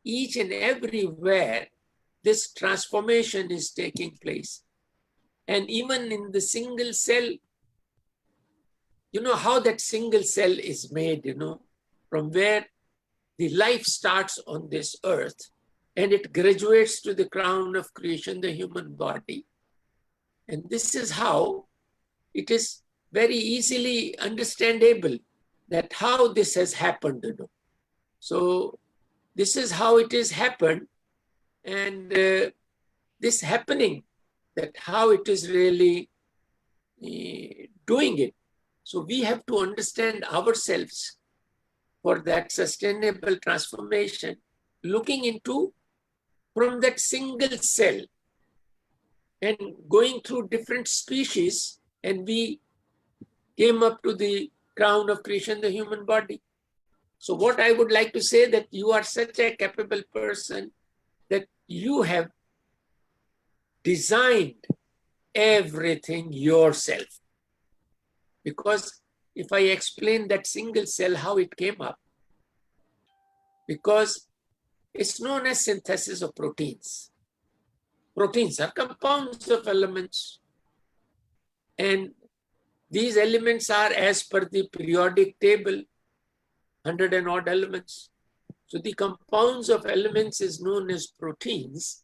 each and everywhere this transformation is taking place. And even in the single cell, you know how that single cell is made, you know, from where the life starts on this earth and it graduates to the crown of creation, the human body. And this is how it is very easily understandable that how this has happened, you know. So this is how it has happened, and this happening, that how it is really doing it. So we have to understand ourselves for that sustainable transformation, looking into from that single cell and going through different species, and we came up to the crown of creation, the human body. So what I would like to say, that you are such a capable person that you have designed everything yourself. Because if I explain that single cell, how it came up, because it's known as synthesis of proteins. Proteins are compounds of elements, and these elements are as per the periodic table, 100 and odd elements. So the compounds of elements is known as proteins.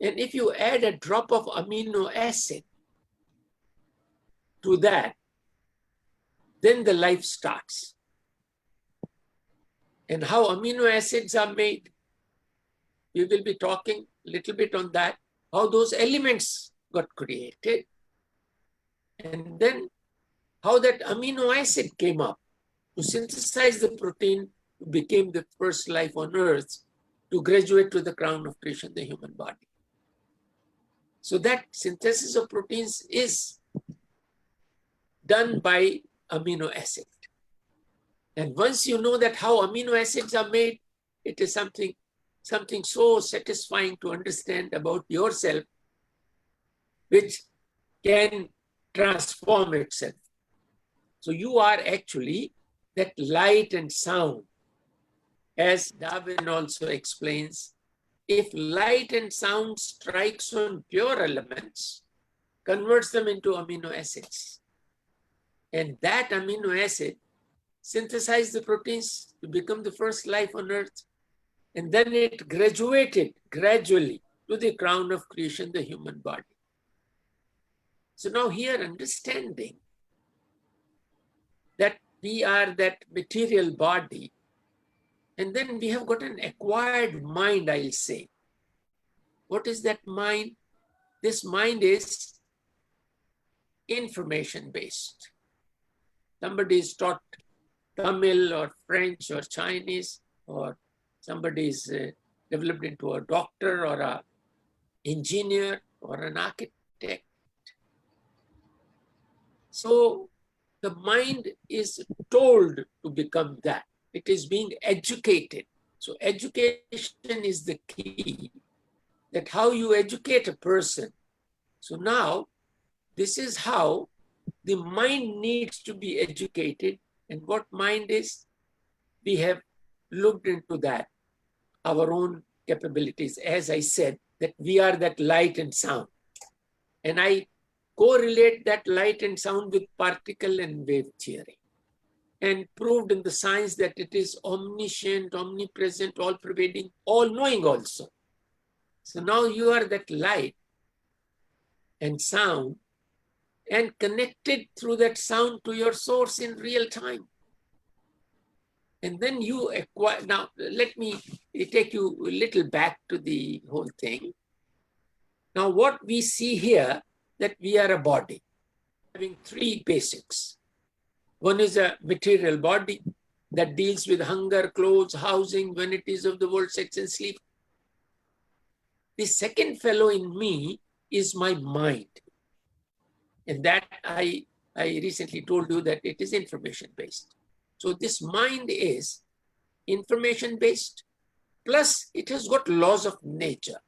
And if you add a drop of amino acid to that, then the life starts. And how amino acids are made, we will be talking a little bit on that, how those elements got created, and then how that amino acid came up to synthesize the protein, became the first life on earth to graduate to the crown of creation, the human body. So that synthesis of proteins is done by amino acid. And once you know that how amino acids are made, it is something so satisfying to understand about yourself, which can transform itself. So you are actually that light and sound. As Darwin also explains, if light and sound strikes on pure elements, converts them into amino acids. And that amino acid synthesizes the proteins to become the first life on earth. And then it graduated gradually to the crown of creation, the human body. So now here, understanding that we are that material body, and then we have got an acquired mind, I'll say. What is that mind? This mind is information-based. Somebody is taught Tamil or French or Chinese, or somebody is developed into a doctor or an engineer or an architect. So the mind is told to become that. It is being educated. So education is the key, that how you educate a person. So now, this is how the mind needs to be educated. And what mind is? We have looked into that, our own capabilities. As I said, that we are that light and sound. And I correlate that light and sound with particle and wave theory, and proved in the science that it is omniscient, omnipresent, all-pervading, all-knowing also. So now you are that light and sound, and connected through that sound to your source in real time. And then you acquire, now let me take you a little back to the whole thing. Now what we see here, that we are a body having three basics. One is a material body that deals with hunger, clothes, housing, vanities of the world, sex and sleep. The second fellow in me is my mind. And that I recently told you that it is information-based. So this mind is information-based, plus it has got laws of nature.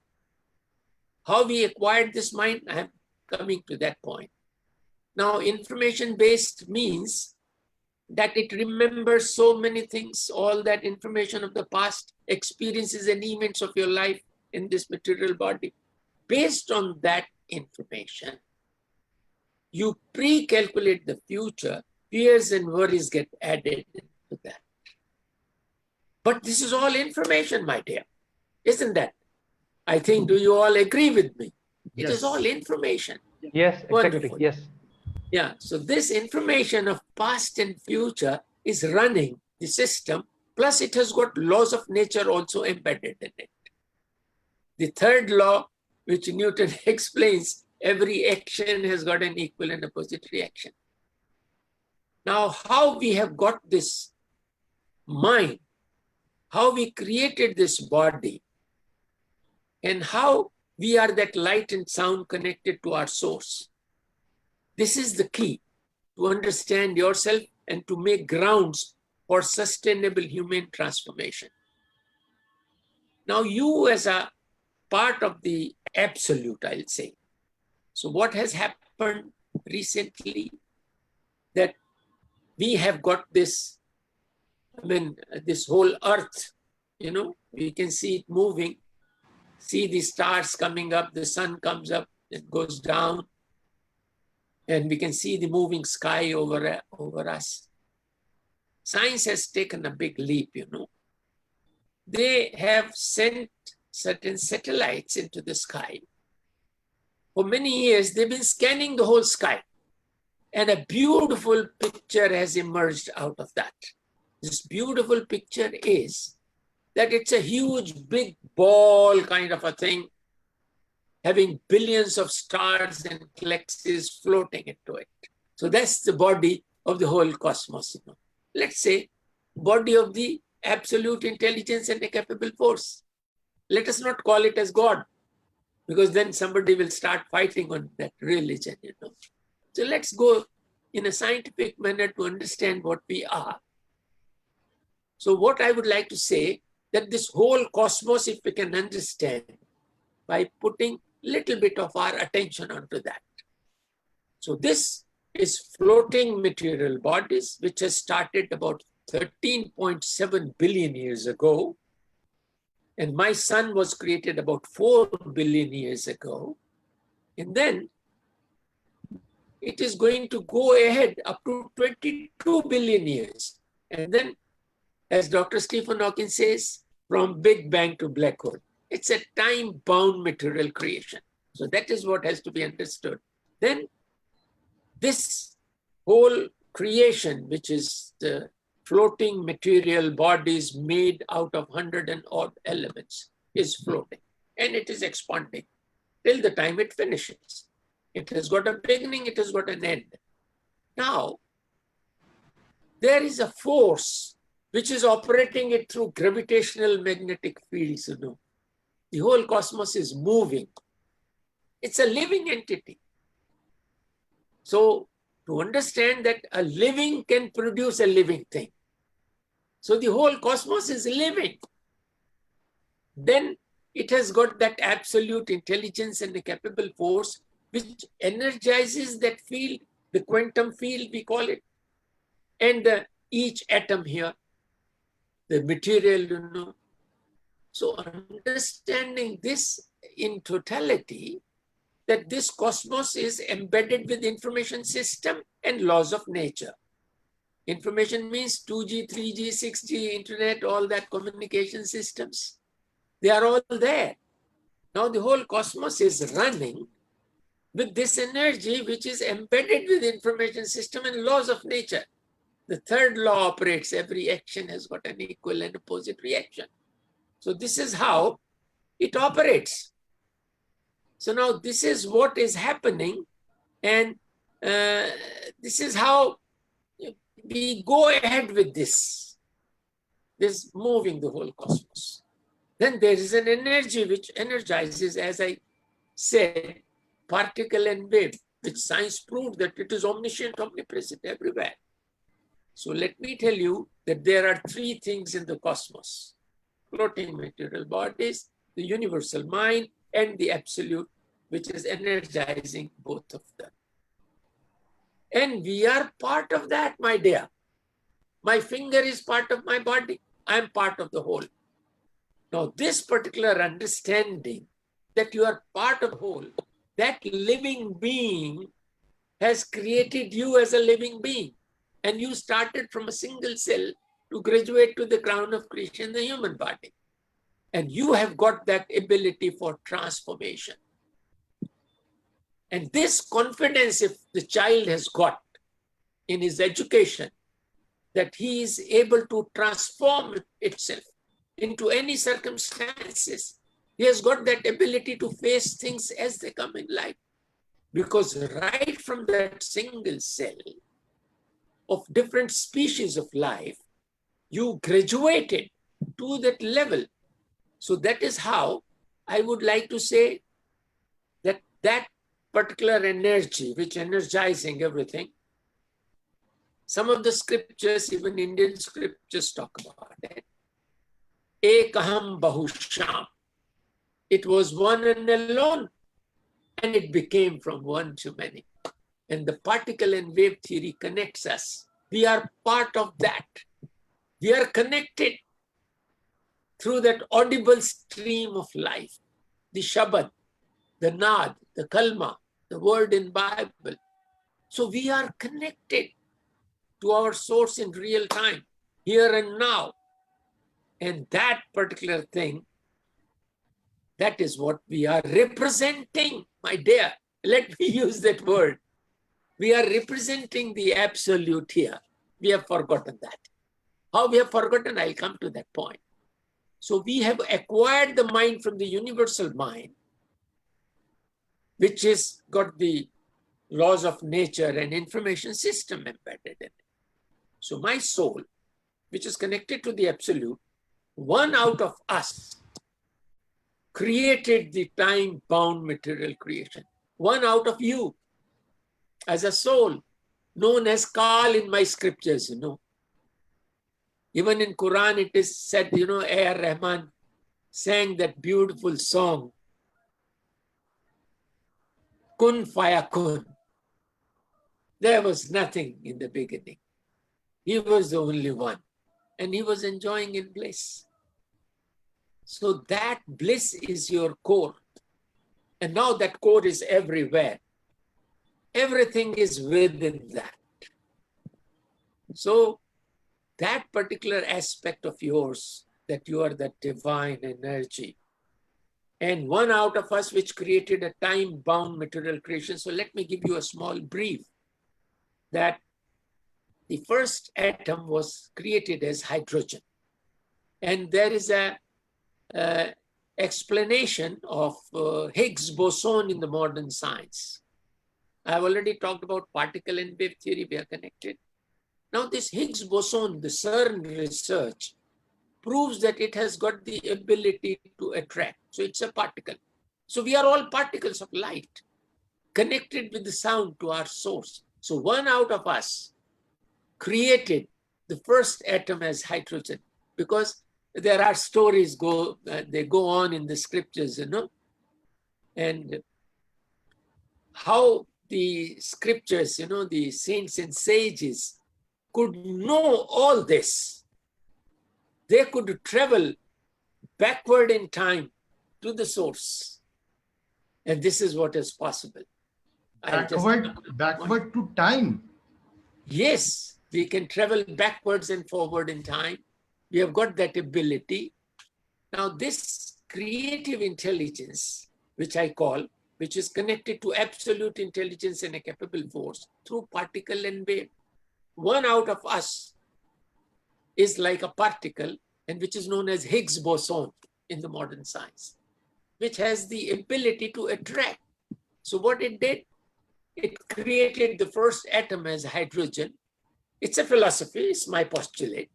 How we acquired this mind, I am coming to that point. Now, information-based means that it remembers so many things, all that information of the past, experiences and events of your life in this material body. Based on that information, you pre-calculate the future, fears and worries get added to that. But this is all information, my dear, isn't that? I think, do you all agree with me? It is all information. Yes, exactly. Wonderful. Yes. Yeah, so this information of past and future is running the system, plus it has got laws of nature also embedded in it. The third law, which Newton explains, every action has got an equal and opposite reaction. Now, how we have got this mind, how we created this body, and how we are that light and sound connected to our source. This is the key to understand yourself and to make grounds for sustainable human transformation. Now, you as a part of the absolute, I'll say. So what has happened recently, that we have got this, this whole earth, we can see it moving, see the stars coming up, the sun comes up, it goes down, and we can see the moving sky over us. Science has taken a big leap, They have sent certain satellites into the sky. For many years, they've been scanning the whole sky. And a beautiful picture has emerged out of that. This beautiful picture is that it's a huge, big ball kind of a thing, having billions of stars and galaxies floating into it. So that's the body of the whole cosmos. Let's say, body of the absolute intelligence and a capable force. Let us not call it as God, because then somebody will start fighting on that religion. So let's go in a scientific manner to understand what we are. So what I would like to say, that this whole cosmos, if we can understand by putting little bit of our attention onto that. So this is floating material bodies, which has started about 13.7 billion years ago. And my sun was created about 4 billion years ago. And then it is going to go ahead up to 22 billion years. And then, as Dr. Stephen Hawking says, from Big Bang to black hole. It's a time-bound material creation. So that is what has to be understood. Then this whole creation, which is the floating material bodies made out of 100 and odd elements, is floating. And it is expanding till the time it finishes. It has got a beginning, it has got an end. Now, there is a force which is operating it through gravitational magnetic fields. The whole cosmos is moving. It's a living entity. So to understand that a living can produce a living thing. So the whole cosmos is living. Then it has got that absolute intelligence and the capable force which energizes that field, the quantum field we call it, and each atom here, the material, So understanding this in totality, that this cosmos is embedded with information system and laws of nature. Information means 2G, 3G, 6G, internet, all that communication systems. They are all there. Now the whole cosmos is running with this energy which is embedded with information system and laws of nature. The third law operates. Every action has got an equal and opposite reaction. So this is how it operates. So now this is what is happening, and this is how we go ahead with this moving the whole cosmos. Then there is an energy which energizes, as I said, particle and wave, which science proved that it is omniscient, omnipresent everywhere. So let me tell you that there are three things in the cosmos: floating material bodies, the universal mind, and the absolute, which is energizing both of them. And we are part of that, my dear. My finger is part of my body. I'm part of the whole. Now, this particular understanding that you are part of the whole, that living being has created you as a living being. And you started from a single cell to graduate to the crown of creation, the human body. And you have got that ability for transformation. And this confidence, if the child has got in his education, that he is able to transform itself into any circumstances, he has got that ability to face things as they come in life. Because right from that single cell of different species of life, you graduated to that level. So that is how I would like to say that that particular energy, which energizing everything, some of the scriptures, even Indian scriptures, talk about it. Ekaham bahusham. It was one and alone, and it became from one to many. And the particle and wave theory connects us. We are part of that. We are connected through that audible stream of life, the Shabad, the Nad, the Kalma, the word in Bible. So we are connected to our source in real time, here and now. And that particular thing, that is what we are representing, my dear. Let me use that word. We are representing the absolute here. We have forgotten that. How we have forgotten, I'll come to that point. So we have acquired the mind from the universal mind, which has got the laws of nature and information system embedded in it. So my soul, which is connected to the absolute, one out of us created the time-bound material creation. One out of you as a soul, known as Kal in my scriptures, you know. Even in Quran, it is said, you know, A.R. Rahman sang that beautiful song, Kun Fayakun. There was nothing in the beginning. He was the only one, and he was enjoying in bliss. So that bliss is your core. And now that core is everywhere. Everything is within that. So that particular aspect of yours, that you are that divine energy, and one out of us which created a time-bound material creation. So let me give you a small brief that the first atom was created as hydrogen. And there is a explanation of Higgs boson in the modern science. I've already talked about particle and wave theory, we are connected. Now this Higgs boson, the CERN research, proves that it has got the ability to attract. So it's a particle. So we are all particles of light connected with the sound to our source. So one out of us created the first atom as hydrogen, because there are stories they go on in the scriptures, you know, and how the scriptures, you know, the saints and sages could know all this. They could travel backward in time to the source. And this is what is possible. Backward to time. Yes, we can travel backwards and forward in time. We have got that ability. Now this creative intelligence, which I call, which is connected to absolute intelligence and a capable force through particle and wave. One out of us is like a particle, and which is known as Higgs boson in the modern science, which has the ability to attract. So what it did, it created the first atom as hydrogen. It's a philosophy, it's my postulate.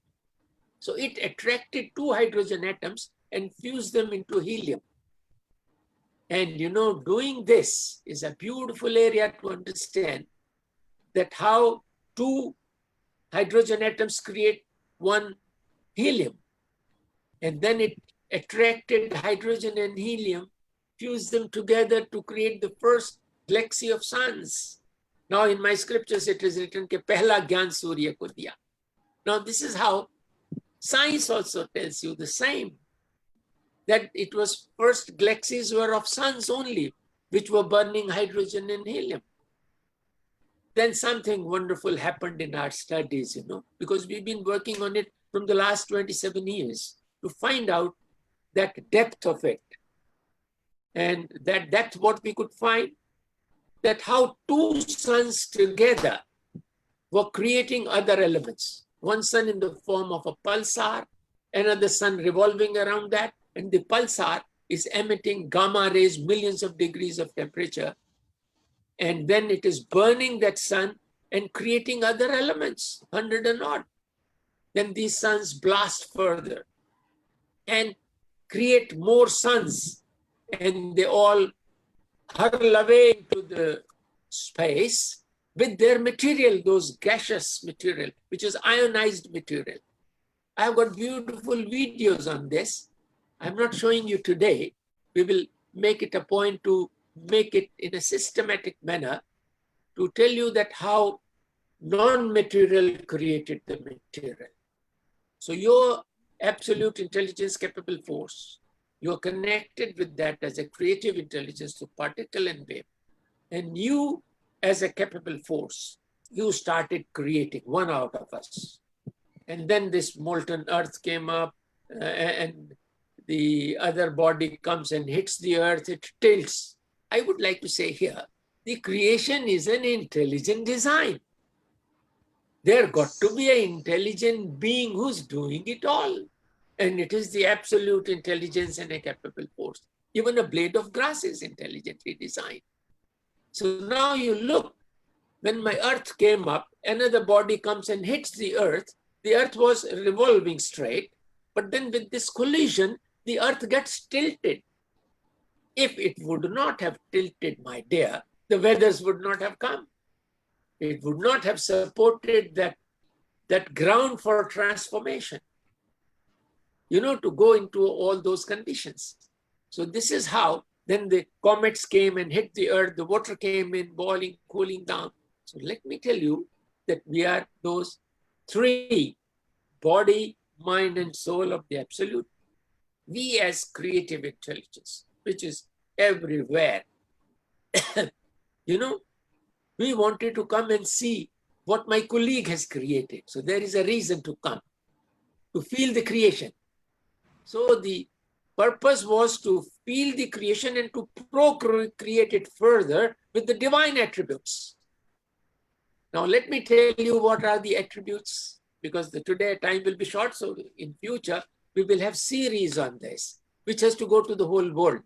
So it attracted two hydrogen atoms and fused them into helium. And you know, doing this is a beautiful area to understand that how two hydrogen atoms create one helium. And then it attracted hydrogen and helium, fused them together to create the first galaxy of suns. Now in my scriptures, it is written, Ke pehla gyan surya ko diya. Now this is how science also tells you the same. that it was first galaxies were of suns only, which were burning hydrogen and helium. Then something wonderful happened in our studies, because we've been working on it from the last 27 years to find out that depth of it. And that depth, what we could find, that how two suns together were creating other elements. One sun in the form of a pulsar, another sun revolving around that, and the pulsar is emitting gamma rays, millions of degrees of temperature. And then it is burning that sun and creating other elements, 100 and odd. Then these suns blast further and create more suns, and they all hurl away into the space with their material, those gaseous material, which is ionized material. I've got beautiful videos on this. I'm not showing you today. We will make it a point to make it in a systematic manner to tell you that how non-material created the material. So your absolute intelligence capable force, you're connected with that as a creative intelligence to particle and wave. And you as a capable force, you started creating one out of us. And then this molten earth came up and the other body comes and hits the earth, it tilts. I would like to say here, the creation is an intelligent design. There got to be an intelligent being who's doing it all. And it is the absolute intelligence and a capable force. Even a blade of grass is intelligently designed. So now you look, when my earth came up, another body comes and hits the earth was revolving straight, but then with this collision, the earth gets tilted. If it would not have tilted, my dear, the weathers would not have come. It would not have supported that ground for transformation, to go into all those conditions. So this is how then the comets came and hit the earth, the water came in, boiling, cooling down. So let me tell you that we are those three, body, mind, and soul of the absolute. We as creative intelligence, which is everywhere, we wanted to come and see what my colleague has created. So there is a reason to come, to feel the creation. So the purpose was to feel the creation and to procreate it further with the divine attributes. Now let me tell you what are the attributes, because today time will be short. So in future, we will have series on this, which has to go to the whole world.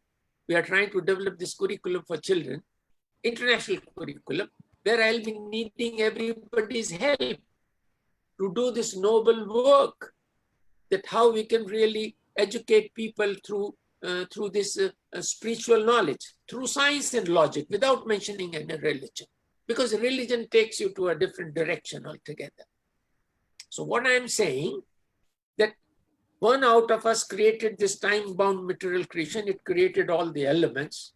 We are trying to develop this curriculum for children, international curriculum, where I'll be needing everybody's help to do this noble work, that how we can really educate people through this spiritual knowledge, through science and logic, without mentioning any religion, because religion takes you to a different direction altogether. So what I'm saying, that one out of us created this time-bound material creation, it created all the elements,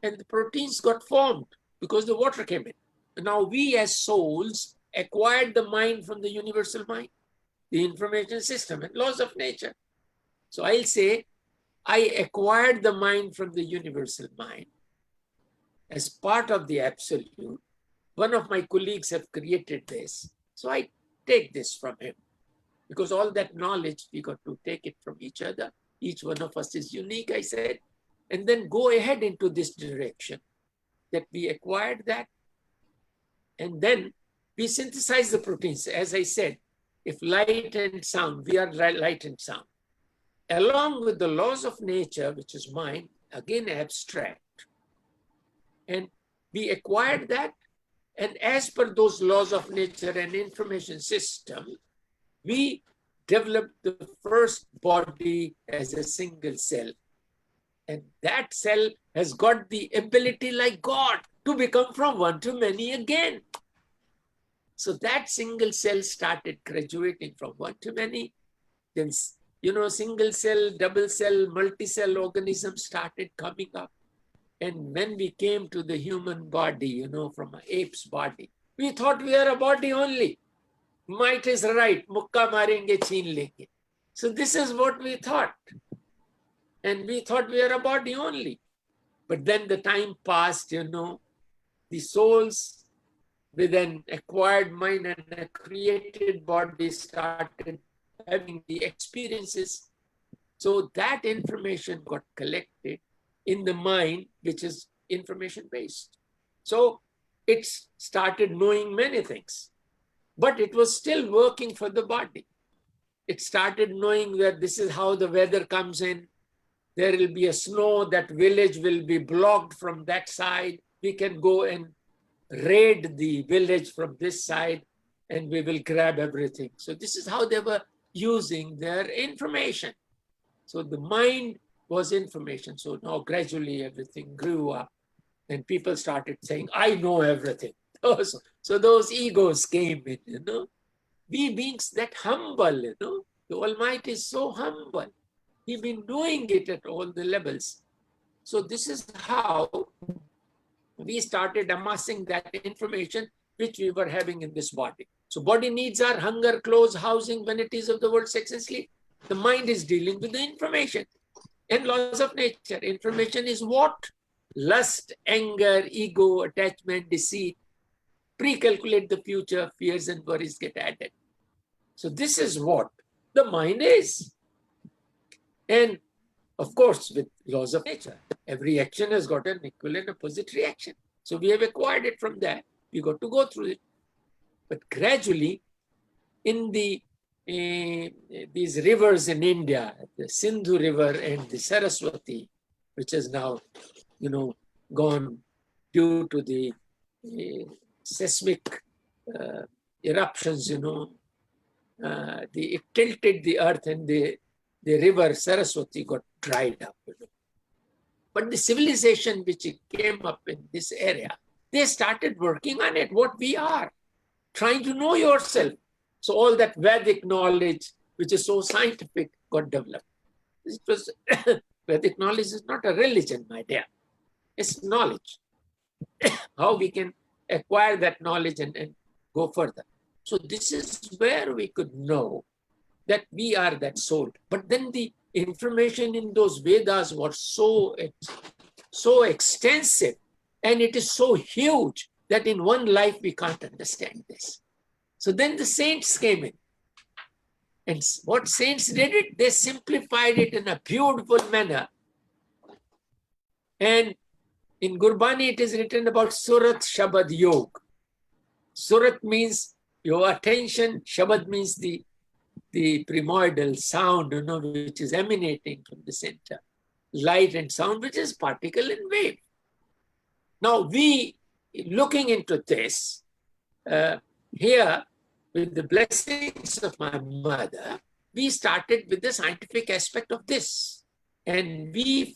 and the proteins got formed because the water came in. And now we as souls acquired the mind from the universal mind, the information system and laws of nature. So I'll say, I acquired the mind from the universal mind as part of the absolute. One of my colleagues have created this. So I take this from him, because all that knowledge, we got to take it from each other. Each one of us is unique, I said, and then go ahead into this direction, that we acquired that. And then we synthesize the proteins. As I said, if light and sound, we are light and sound. Along with the laws of nature, which is mind, again abstract. And we acquired that. And as per those laws of nature and information system, we developed the first body as a single cell. And that cell has got the ability, like God, to become from one to many again. So that single cell started graduating from one to many. Then, single cell, double cell, multi-cell organisms started coming up. And when we came to the human body, from an ape's body, we thought we are a body only. Might is right, mukka marenge, cheen lenge. So this is what we thought. And we thought we are a body only. But then the time passed, the souls with an acquired mind and a created body started having the experiences. So that information got collected in the mind, which is information based. So it started knowing many things, but it was still working for the body. It started knowing that this is how the weather comes in. There will be a snow, that village will be blocked from that side. We can go and raid the village from this side and we will grab everything. So this is how they were using their information. So the mind was information. So now gradually everything grew up and people started saying, I know everything. So those egos came in, We beings that humble, The Almighty is so humble. He's been doing it at all the levels. So this is how we started amassing that information which we were having in this body. So body needs are hunger, clothes, housing, vanities of the world, sex and sleep. The mind is dealing with the information and laws of nature. Information is what? Lust, anger, ego, attachment, deceit. Pre-calculate the future, fears and worries get added. So this is what the mind is. And of course, with laws of nature, every action has got an equal and opposite reaction. So we have acquired it from that. We got to go through it. But gradually, in these rivers in India, the Sindhu River and the Saraswati, which is now, gone due to the seismic eruptions, it tilted the earth and the river Saraswati got dried up. But the civilization which came up in this area, they started working on it, what we are, trying to know yourself. So all that Vedic knowledge, which is so scientific, got developed. It was Vedic knowledge is not a religion, my dear. It's knowledge. How we can acquire that knowledge and go further. So this is where we could know that we are that soul. But then the information in those Vedas was so extensive and it is so huge that in one life we can't understand this. So then the saints came in. And what saints did it? They simplified it in a beautiful manner. And in Gurbani, it is written about Surat Shabad Yog. Surat means your attention, Shabad means the primordial sound, which is emanating from the center. Light and sound, which is particle and wave. Now we, looking into this, here, with the blessings of my mother, we started with the scientific aspect of this. And we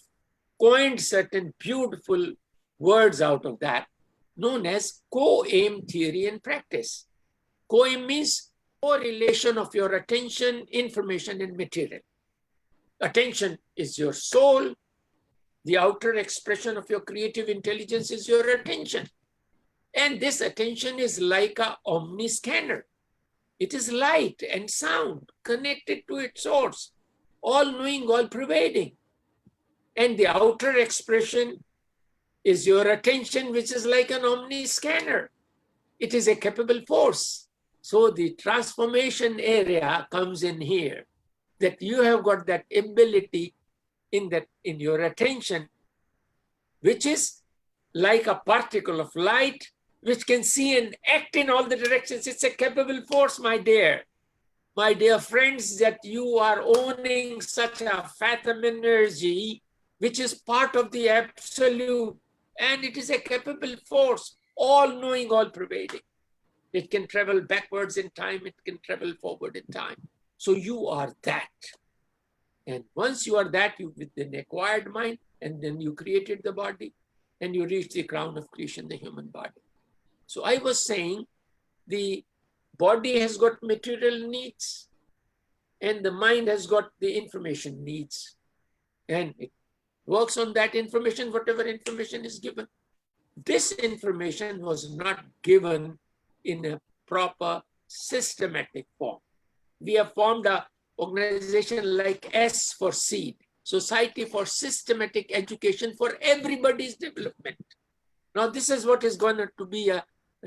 coined certain beautiful words out of that, known as co-aim theory and practice. Co-aim means correlation of your attention, information, and material. Attention is your soul. The outer expression of your creative intelligence is your attention. And this attention is like an omniscanner. It is light and sound connected to its source, all-knowing, all-pervading. And the outer expression is your attention, which is like an omniscanner. It is a capable force. So the transformation area comes in here, that you have got that ability in your attention, which is like a particle of light, which can see and act in all the directions. It's a capable force, my dear friends, that you are owning such a phantom energy, which is part of the absolute, and it is a capable force, all-knowing, all-pervading. It can travel backwards in time, it can travel forward in time. So you are that. And once you are that, you with an acquired mind, and then you created the body, and you reach the crown of creation, the human body. So I was saying the body has got material needs, and the mind has got the information needs. And it works on that information, whatever information is given. This information was not given in a proper systematic form. We have formed an organization like S for seed. Society for Systematic Education for Everybody's Development. Now, this is what is going to be a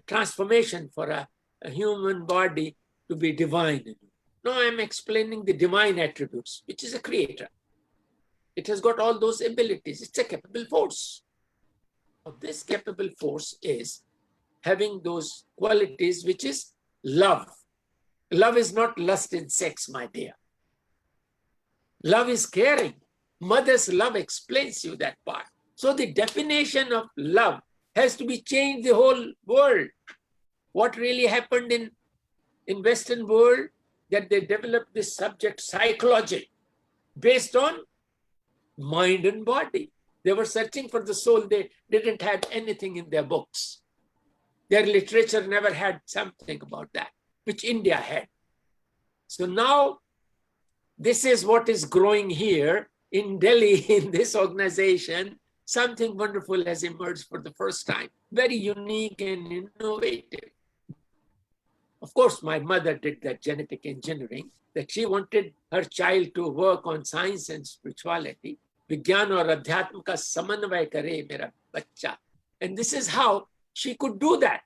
transformation for a human body to be divine. Now, I'm explaining the divine attributes, which is a creator. It has got all those abilities. It's a capable force. Now, this capable force is having those qualities, which is love. Love is not lust in sex, my dear. Love is caring. Mother's love explains you that part. So the definition of love has to be changed the whole world. What really happened in Western world, that they developed this subject psychology based on mind and body. They were searching for the soul. They didn't have anything in their books. Their literature never had something about that, which India had. So now this is what is growing here in Delhi, in this organization. Something wonderful has emerged for the first time, very unique and innovative. Of course, my mother did that genetic engineering, that she wanted her child to work on science and spirituality. Vigyan aur adhyatma ka samanvay kare mera bachcha. And this is how she could do that.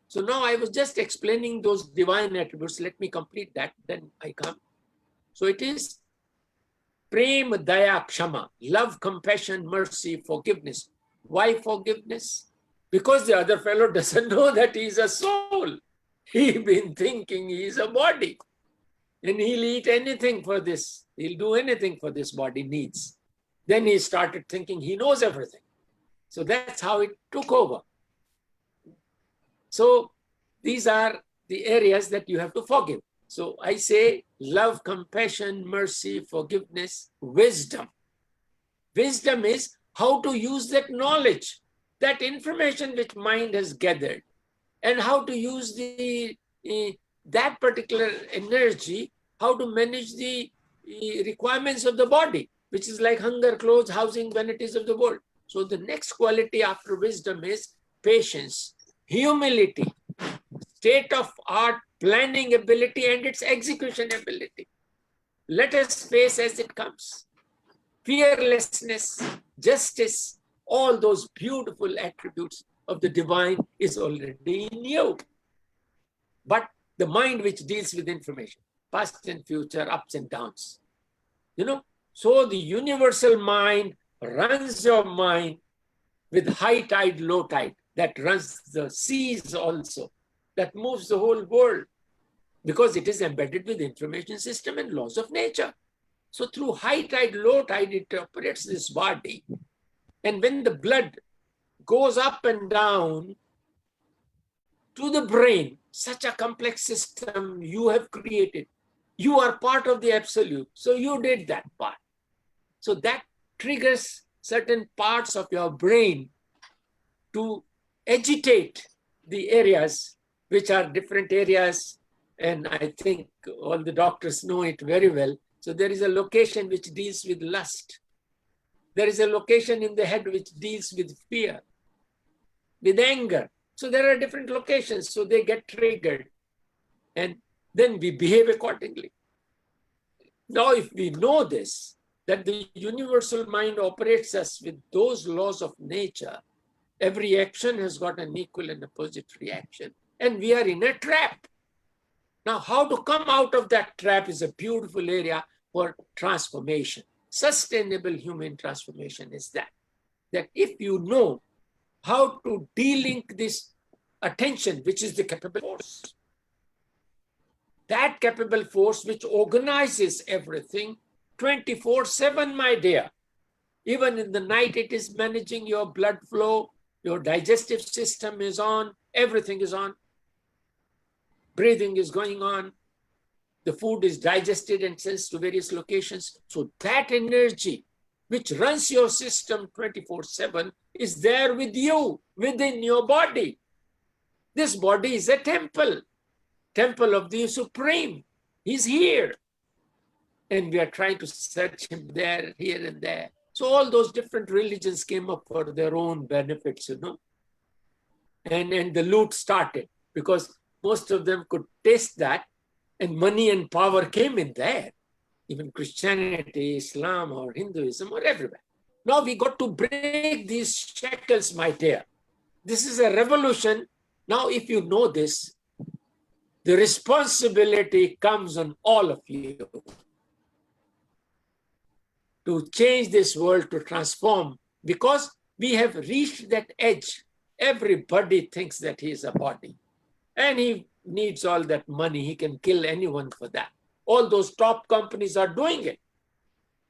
So now I was just explaining those divine attributes. Let me complete that, then I come. So it is Prem, Daya, Kshama, love, compassion, mercy, forgiveness. Why forgiveness? Because the other fellow doesn't know that he's a soul. He's been thinking he's a body. And he'll eat anything for this. He'll do anything for this body needs. Then he started thinking he knows everything. So that's how it took over. So these are the areas that you have to forgive. So I say love, compassion, mercy, forgiveness, wisdom. Wisdom is how to use that knowledge, that information which mind has gathered, and how to use that particular energy, how to manage the requirements of the body, which is like hunger, clothes, housing, vanities of the world. So the next quality after wisdom is patience, humility, state-of-art planning ability, and its execution ability. Let us face as it comes. Fearlessness, justice, all those beautiful attributes of the divine is already in you. But the mind which deals with information, past and future, ups and downs, so the universal mind runs your mind with high tide, low tide, that runs the seas also, that moves the whole world, because it is embedded with information system and laws of nature. So through high tide, low tide, it operates this body. And when the blood goes up and down to the brain, such a complex system you have created. You are part of the absolute. So you did that part. So that triggers certain parts of your brain to agitate the areas, which are different areas. And I think all the doctors know it very well. So there is a location which deals with lust. There is a location in the head which deals with fear, with anger. So there are different locations. So they get triggered. And then we behave accordingly. Now, if we know this, that the universal mind operates us with those laws of nature, every action has got an equal and opposite reaction. And we are in a trap. Now, how to come out of that trap is a beautiful area for transformation. Sustainable human transformation is that if you know how to de-link this attention, which is the capable force, that capable force which organizes everything 24/7, my dear. Even in the night, it is managing your blood flow, your digestive system is on, everything is on. Breathing is going on. The food is digested and sent to various locations. So that energy which runs your system 24/7 is there with you, within your body. This body is a temple of the Supreme. He's here. And we are trying to search him there, here and there. So all those different religions came up for their own benefits, And the loot started because most of them could taste that, and money and power came in there. even Christianity, Islam, or Hinduism, or everywhere. Now we got to break these shackles, my dear. This is a revolution. Now, if you know this, the responsibility comes on all of you to change this world, to transform, because we have reached that edge. Everybody thinks that he is a body, and he needs all that money. He can kill anyone for that. All those top companies are doing it.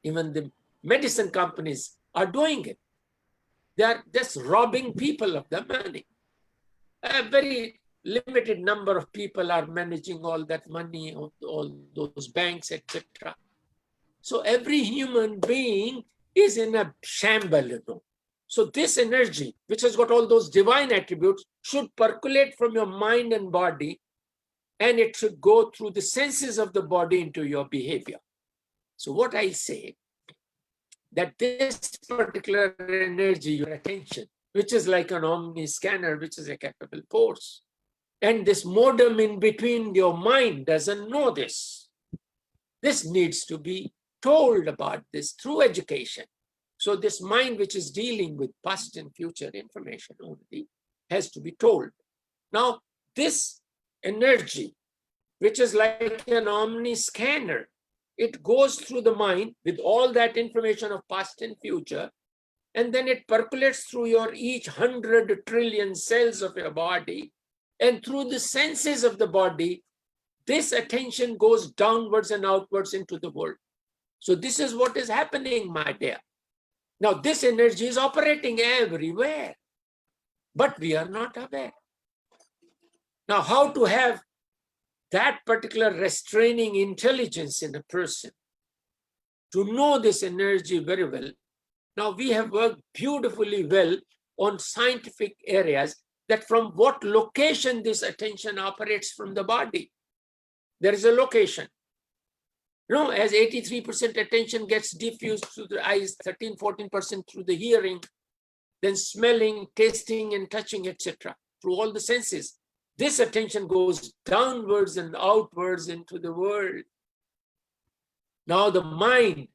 Even the medicine companies are doing it. They are just robbing people of their money. A very limited number of people are managing all that money, all those banks, etc. So every human being is in a shamble, you know. So this energy, which has got all those divine attributes, should percolate from your mind and body, and it should go through the senses of the body into your behavior. So what I say, that this particular energy, your attention, which is like an omni scanner, which is a capable force, and this modem in between your mind doesn't know this. This needs to be told about this through education. So this mind, which is dealing with past and future information only, has to be told. Now, this energy, which is like an omni scanner, it goes through the mind with all that information of past and future, and then it percolates through your each 100 trillion cells of your body, and through the senses of the body, this attention goes downwards and outwards into the world. So this is what is happening, my dear. Now, this energy is operating everywhere, but we are not aware. Now, how to have that particular restraining intelligence in a person, to know this energy very well. Now, we have worked beautifully well on scientific areas, that from what location this attention operates from the body. There is a location. You know, as 83% attention gets diffused through the eyes, 13-14% through the hearing, then smelling, tasting, and touching, etc., through all the senses. This attention goes downwards and outwards into the world. Now the mind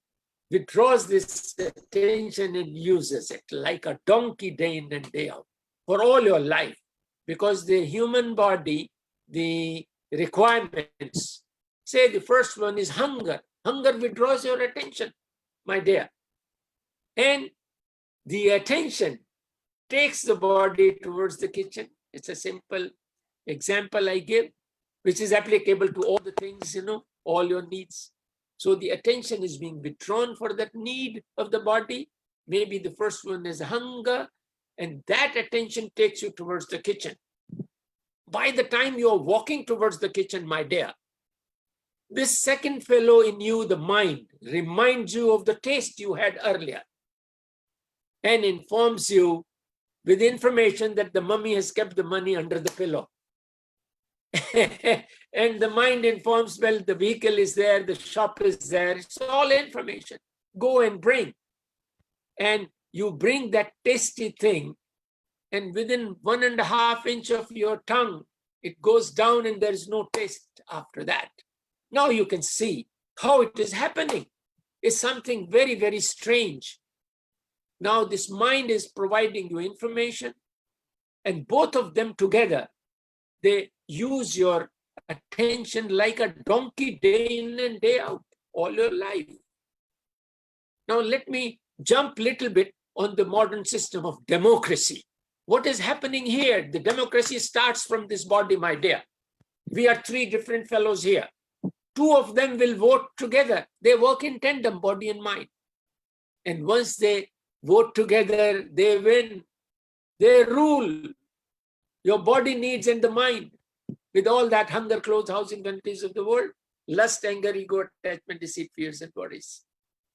withdraws this attention and uses it like a donkey day in and day out for all your life, because the human body, the requirements, say the first one is hunger. Hunger withdraws your attention, my dear. And the attention takes the body towards the kitchen. It's a simple example I give, which is applicable to all the things, you know, all your needs. So the attention is being withdrawn for that need of the body. Maybe the first one is hunger, and that attention takes you towards the kitchen. By the time you're walking towards the kitchen, my dear, this second fellow in you, the mind, reminds you of the taste you had earlier and informs you with information that the mummy has kept the money under the pillow. And the mind informs, well, the vehicle is there, the shop is there, it's all information. Go and bring. And you bring that tasty thing, and within 1.5 inches of your tongue, it goes down and there is no taste after that. Now you can see how it is happening. It's something very, very strange. Now this mind is providing you information, and both of them together, they use your attention like a donkey day in and day out, all your life. Now let me jump a little bit on the modern system of democracy. What is happening here? The democracy starts from this body, my dear. We are 3 different fellows here. 2 of them will vote together. They work in tandem, body and mind. And once they vote together, they win. They rule your body needs and the mind with all that hunger, clothes, housing, vanities of the world, lust, anger, ego, attachment, deceit, fears, and worries.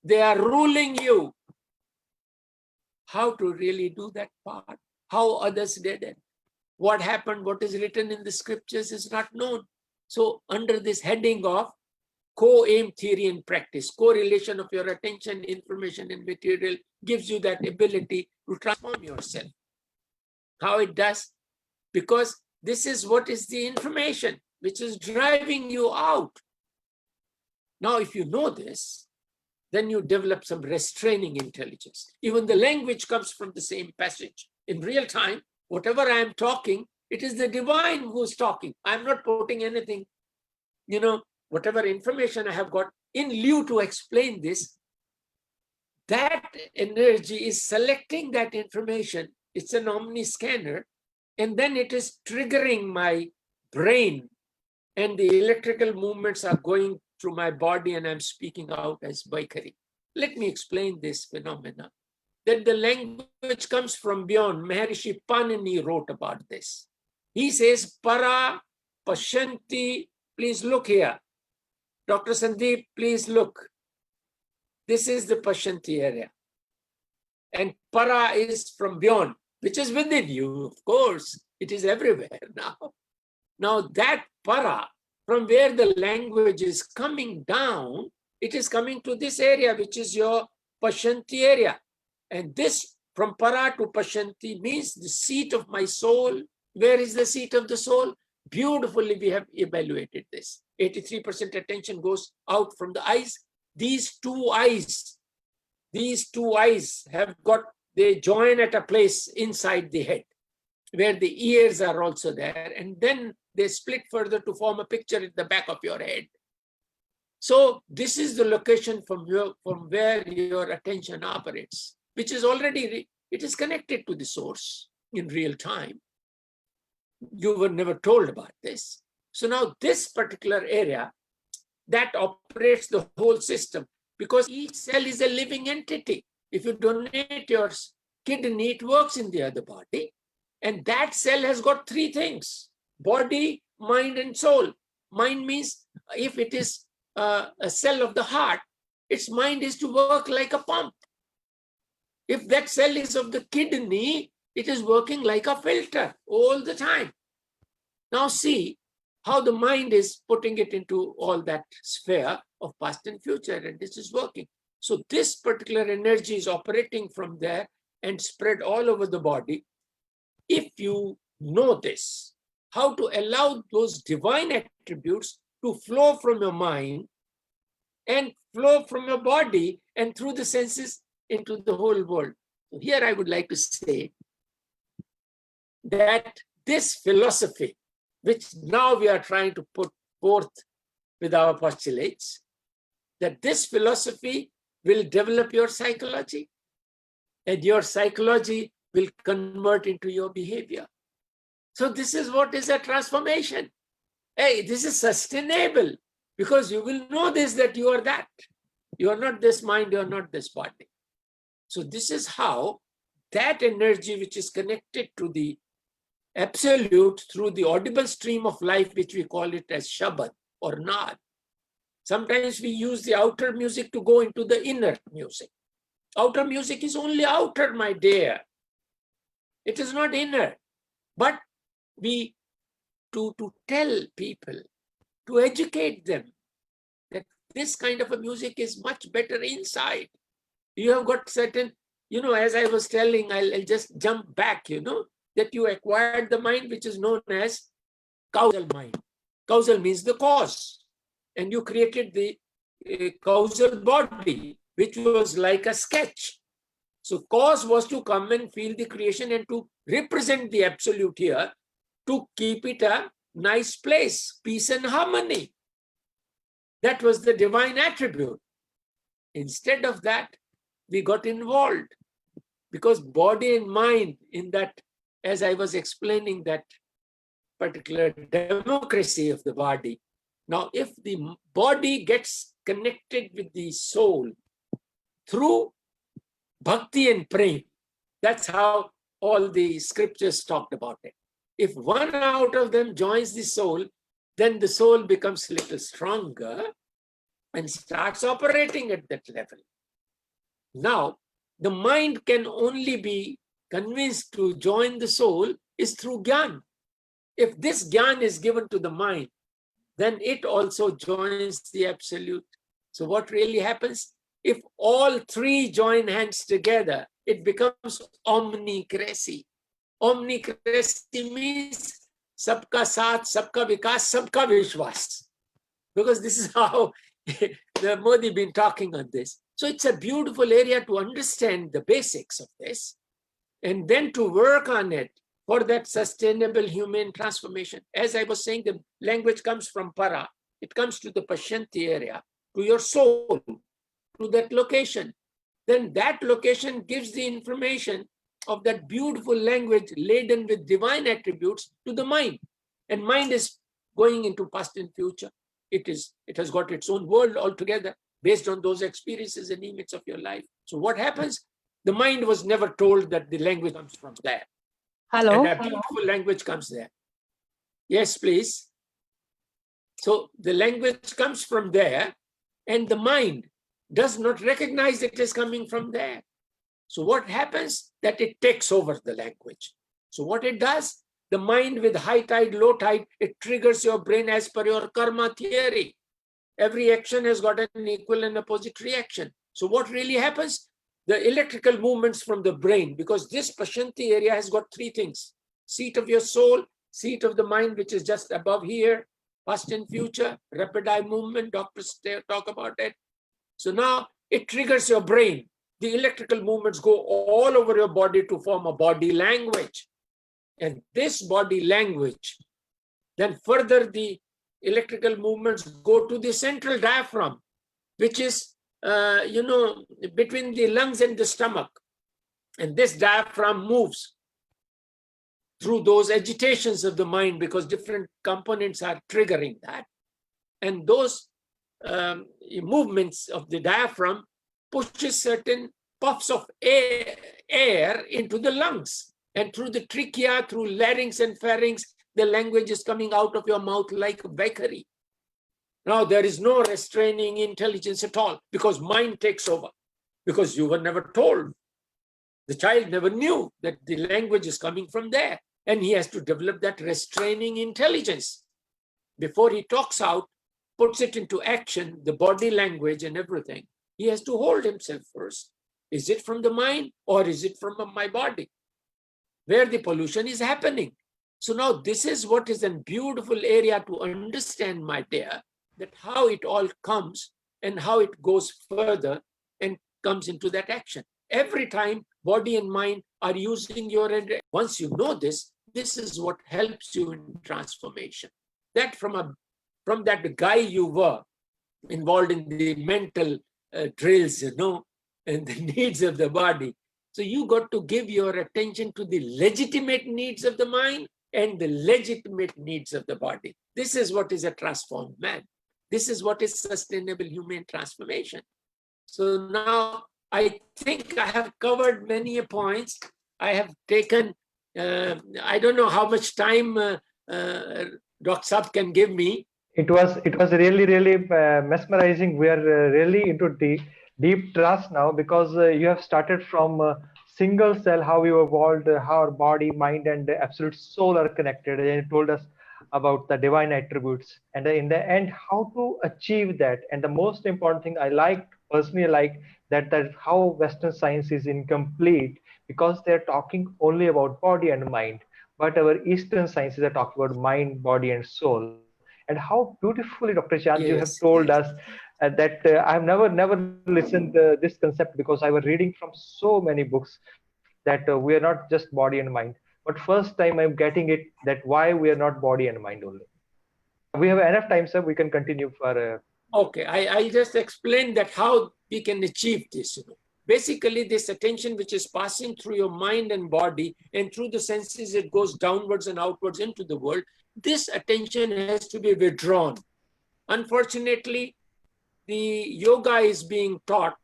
They are ruling you. How to really do that part? How others did it? What happened, what is written in the scriptures is not known. So under this heading of co-aim theory and practice, correlation of your attention, information, and material gives you that ability to transform yourself. How it does? Because this is what is the information which is driving you out. Now, if you know this, then you develop some restraining intelligence. Even the language comes from the same passage. In real time, whatever I am talking, it is the divine who's talking. I'm not putting anything, whatever information I have got in lieu to explain this, that energy is selecting that information. It's an omniscanner, and then it is triggering my brain, and the electrical movements are going through my body, and I'm speaking out as Vaikari. Let me explain this phenomena. That the language comes from beyond. Maharishi Panini wrote about this. He says, Para Pashanti, please look here. Dr. Sandeep, please look. This is the Pashanti area. And Para is from beyond, which is within you, of course. It is everywhere now. Now that Para, from where the language is coming down, it is coming to this area, which is your Pashanti area. And this, from Para to Pashanti, means the seat of my soul. Where is the seat of the soul? Beautifully, we have evaluated this. 83% attention goes out from the eyes. These two eyes have got, they join at a place inside the head, where the ears are also there. And then they split further to form a picture at the back of your head. So this is the location from where your attention operates, which is already, it is connected to the source in real time. You were never told about this. So now this particular area, that operates the whole system, because each cell is a living entity. If you donate your kidney, it works in the other body. And that cell has got three things: body, mind, and soul. Mind means if it is a cell of the heart, its mind is to work like a pump. If that cell is of the kidney, it is working like a filter all the time. Now see how the mind is putting it into all that sphere of past and future, and this is working. So this particular energy is operating from there and spread all over the body. If you know this, how to allow those divine attributes to flow from your mind and flow from your body and through the senses into the whole world. So here I would like to say that this philosophy, which now we are trying to put forth with our postulates, that this philosophy will develop your psychology, and your psychology will convert into your behavior. So this is what is a transformation. Hey, this is sustainable, because you will know this, that you are that. You are not this mind, you are not this body. So this is how that energy which is connected to the absolute through the audible stream of life, which we call it as Shabad or Naad. Sometimes we use the outer music to go into the inner music. Outer music is only outer, my dear. It is not inner. But we, to tell people, to educate them that this kind of a music is much better inside. You have got certain, as I was telling, I'll just jump back, that you acquired the mind which is known as causal mind. Causal means the cause. And you created the causal body, which was like a sketch. So cause was to come and feel the creation and to represent the absolute here, to keep it a nice place, peace and harmony. That was the divine attribute. Instead of that, we got involved, because body and mind in that, as I was explaining, that particular democracy of the body. Now, if the body gets connected with the soul through bhakti and prema, that's how all the scriptures talked about it. If one out of them joins the soul, then the soul becomes a little stronger and starts operating at that level. Now, the mind can only be convinced to join the soul is through Gyan. If this Gyan is given to the mind, then it also joins the absolute. So what really happens? If all three join hands together, it becomes omnicracy. Omnicracy means sabka saath, sabka vikas, sabka vishwas. Because this is how the Modi been talking on this. So it's a beautiful area to understand the basics of this and then to work on it for that sustainable human transformation. As I was saying, the language comes from para. It comes to the Pashyanti area, to your soul, to that location. Then that location gives the information of that beautiful language laden with divine attributes to the mind. And mind is going into past and future. It has got its own world altogether based on those experiences and events of your life. So what happens? The mind was never told that the language comes from there. Hello. And that beautiful language comes there. Yes, please. So the language comes from there, and the mind does not recognize it is coming from there. So what happens? That it takes over the language. So what it does, the mind with high tide, low tide, it triggers your brain as per your karma theory. Every action has got an equal and opposite reaction. So what really happens? The electrical movements from the brain, because this Pashyanti area has got three things: seat of your soul, seat of the mind, which is just above here, past and future, rapid eye movement, doctors talk about it. So now it triggers your brain. The electrical movements go all over your body to form a body language. And this body language, then further the electrical movements go to the central diaphragm, which is, between the lungs and the stomach. And this diaphragm moves through those agitations of the mind because different components are triggering that. And those movements of the diaphragm pushes certain puffs of air into the lungs. And through the trachea, through larynx and pharynx, the language is coming out of your mouth like a bakery. Now, there is no restraining intelligence at all because mind takes over, because you were never told. The child never knew that the language is coming from there. And he has to develop that restraining intelligence. Before he talks out, puts it into action, the body language and everything, he has to hold himself first. Is it from the mind or is it from my body? Where the pollution is happening. So now this is what is a beautiful area to understand, my dear, that how it all comes and how it goes further and comes into that action. Every time body and mind are using your, once you know this, this is what helps you in transformation. That from that guy you were involved in the mental drills, and the needs of the body. So you got to give your attention to the legitimate needs of the mind and the legitimate needs of the body. This is what is a transformed man. This is what is sustainable human transformation. So now I think I have covered many points. I have taken, I don't know how much time Dr. Saab can give me. It was really mesmerizing. We are really into deep trust now because you have started from single cell, how you evolved, how our body, mind, and the absolute soul are connected, and you told us about the divine attributes, and in the end, how to achieve that. And the most important thing I personally like that how Western science is incomplete because they're talking only about body and mind, but our Eastern sciences are talking about mind, body, and soul. And how beautifully, Dr. Chand, you have told us that I've never listened this concept because I was reading from so many books that we are not just body and mind. But first time I'm getting it that why we are not body and mind only. We have enough time, sir. We can continue for. Okay, I'll just explain that how we can achieve this. Basically, this attention which is passing through your mind and body and through the senses, it goes downwards and outwards into the world. This attention has to be withdrawn. Unfortunately, the yoga is being taught,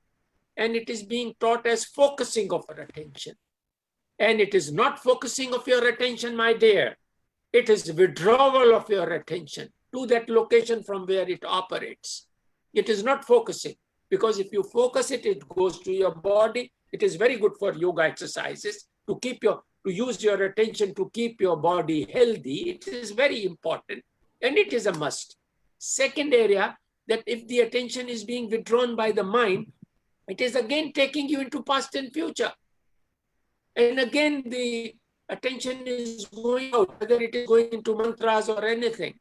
and it is being taught as focusing of our attention. And it is not focusing of your attention, my dear. It is withdrawal of your attention to that location from where it operates. It is not focusing, because if you focus it, it goes to your body. It is very good for yoga exercises to use your attention to keep your body healthy. It is very important, and it is a must. Second area, that if the attention is being withdrawn by the mind, it is again taking you into past and future. And again, the attention is going out, whether it is going into mantras or anything.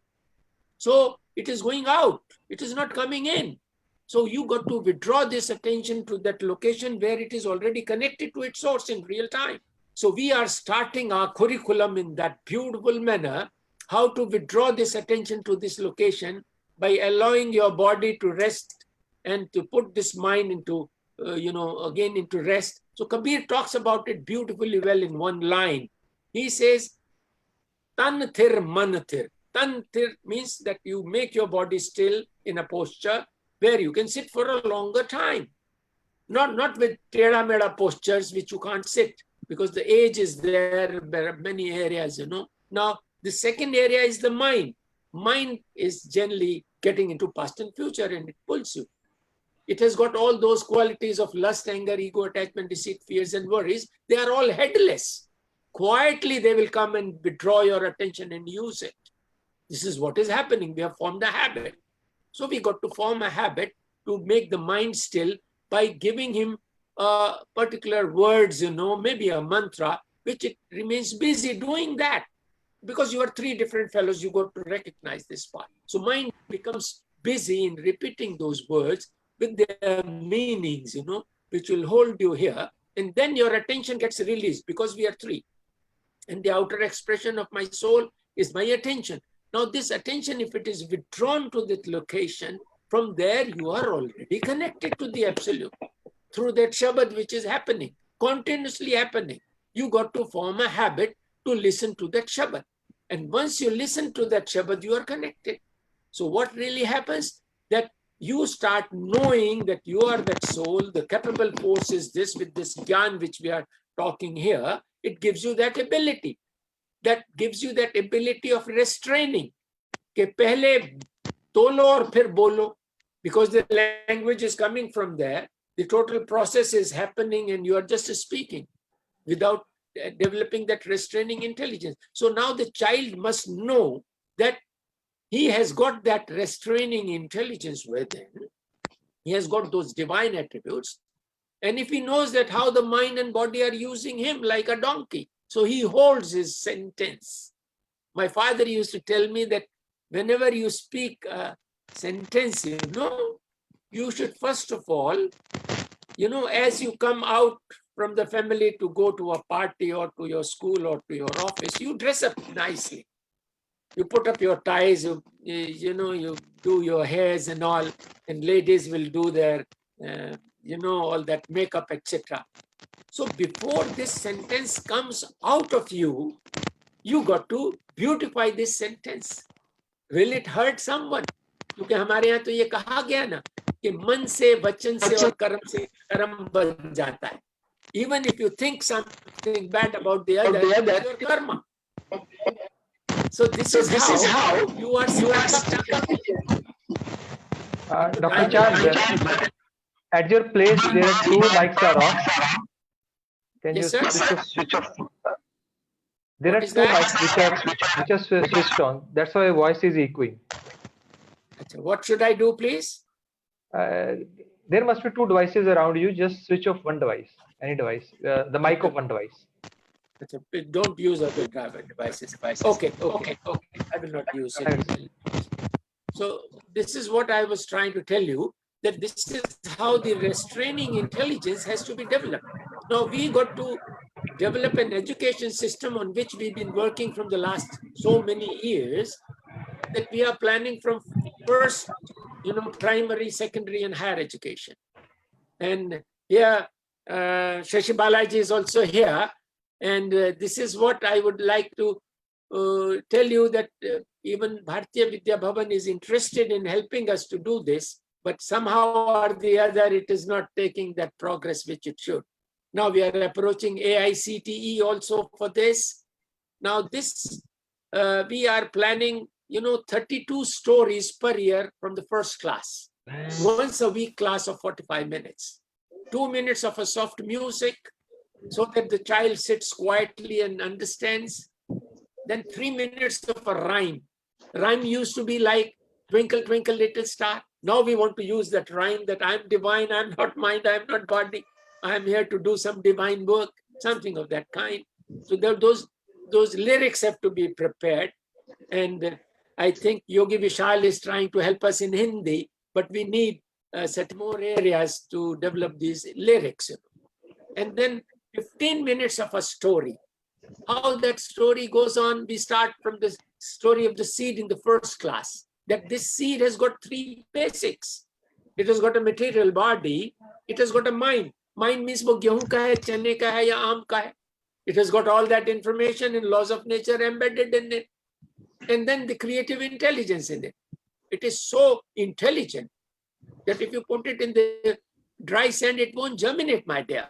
So it is going out. It is not coming in. So you got to withdraw this attention to that location where it is already connected to its source in real time. So we are starting our curriculum in that beautiful manner, how to withdraw this attention to this location by allowing your body to rest and to put this mind into, again into rest. So Kabir talks about it beautifully well in one line. He says, Tan thir man thir. Tan thir means that you make your body still in a posture where you can sit for a longer time. Not with tera mera postures which you can't sit because the age is there. There are many areas, Now, the second area is the mind. Mind is generally getting into past and future and it pulls you. It has got all those qualities of lust, anger, ego, attachment, deceit, fears, and worries. They are all headless. Quietly, they will come and withdraw your attention and use it. This is what is happening. We have formed a habit. So we got to form a habit to make the mind still by giving him particular words, maybe a mantra, which it remains busy doing that. Because you are three different fellows, you got to recognize this part. So mind becomes busy in repeating those words with their meanings, which will hold you here. And then your attention gets released because we are three. And the outer expression of my soul is my attention. Now, this attention, if it is withdrawn to that location, from there you are already connected to the Absolute through that Shabad which is happening, continuously happening. You got to form a habit to listen to that Shabad. And once you listen to that Shabad, you are connected. So what really happens? That you start knowing that you are that soul, the capable force is this, with this Gyan which we are talking here, it gives you that ability. That gives you that ability of restraining. कि पहले तोलो और फिर बोलो, because the language is coming from there, the total process is happening and you are just speaking without developing that restraining intelligence. So now the child must know that he has got that restraining intelligence within. He has got those divine attributes. And if he knows that how the mind and body are using him like a donkey, so he holds his sentence. My father used to tell me that whenever you speak a sentence, you should first of all, as you come out from the family to go to a party or to your school or to your office, you dress up nicely. You put up your ties, you do your hairs and all, and ladies will do their, all that makeup, etc. So before this sentence comes out of you, you got to beautify this sentence. Will it hurt someone? क्योंकि हमारे यहाँ तो ये कहा गया ना कि मन से, वचन से और कर्म से कर्म बन जाता है. Even if you think something bad about the other, it's your karma. So this is how you are stuck. Dr. Chand, at your place there are two mics are off. Can Yes, you sir? switch off? There are two mics which are switched on. That's why voice is echoing. What should I do, please? There must be two devices around you. Just switch off one device, any device, the mic of one device. Don't use other devices. Okay. I will not use it. So this is what I was trying to tell you, that this is how the restraining intelligence has to be developed. Now we got to develop an education system on which we've been working from the last so many years, that we are planning from first, primary, secondary, and higher education. And here, Shashi Balaji is also here. And this is what I would like to tell you, that even Bharatiya Vidya Bhavan is interested in helping us to do this, but somehow or the other, it is not taking that progress which it should. Now we are approaching AICTE also for this. Now this, we are planning, 32 stories per year from the first class. Once a week class of 45 minutes. 2 minutes of a soft music, so that the child sits quietly and understands. Then 3 minutes of a rhyme. Rhyme used to be like Twinkle, Twinkle, Little Star. Now we want to use that rhyme, that I'm divine, I'm not mind, I'm not body. I'm here to do some divine work, something of that kind. So those lyrics have to be prepared. And I think Yogi Vishal is trying to help us in Hindi, but we need certain more areas to develop these lyrics. And then 15 minutes of a story. How that story goes on, we start from the story of the seed in the first class, that this seed has got three basics. It has got a material body, it has got a mind. Mind means wo गेहूं का है, चने का है या आम का है. It has got all that information and laws of nature embedded in it. And then the creative intelligence in it. It is so intelligent that if you put it in the dry sand, it won't germinate, my dear.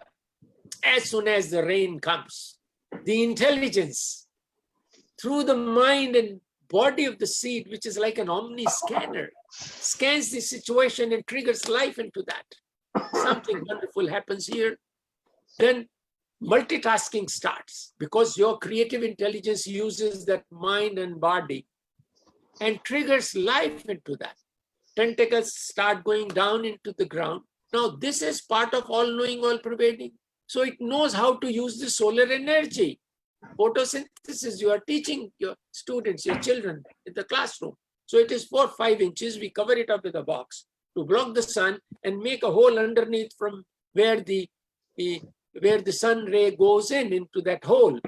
As soon as the rain comes, the intelligence through the mind and body of the seed, which is like an omni scanner, scans the situation and triggers life into that. Something wonderful happens here. Then multitasking starts because your creative intelligence uses that mind and body and triggers life into that. Tentacles start going down into the ground. Now, this is part of all-knowing, all-pervading. So it knows how to use the solar energy. Photosynthesis, you are teaching your students, your children in the classroom. So it is 4 or 5 inches. We cover it up with a box to block the sun and make a hole underneath from where the sun ray goes into that hole.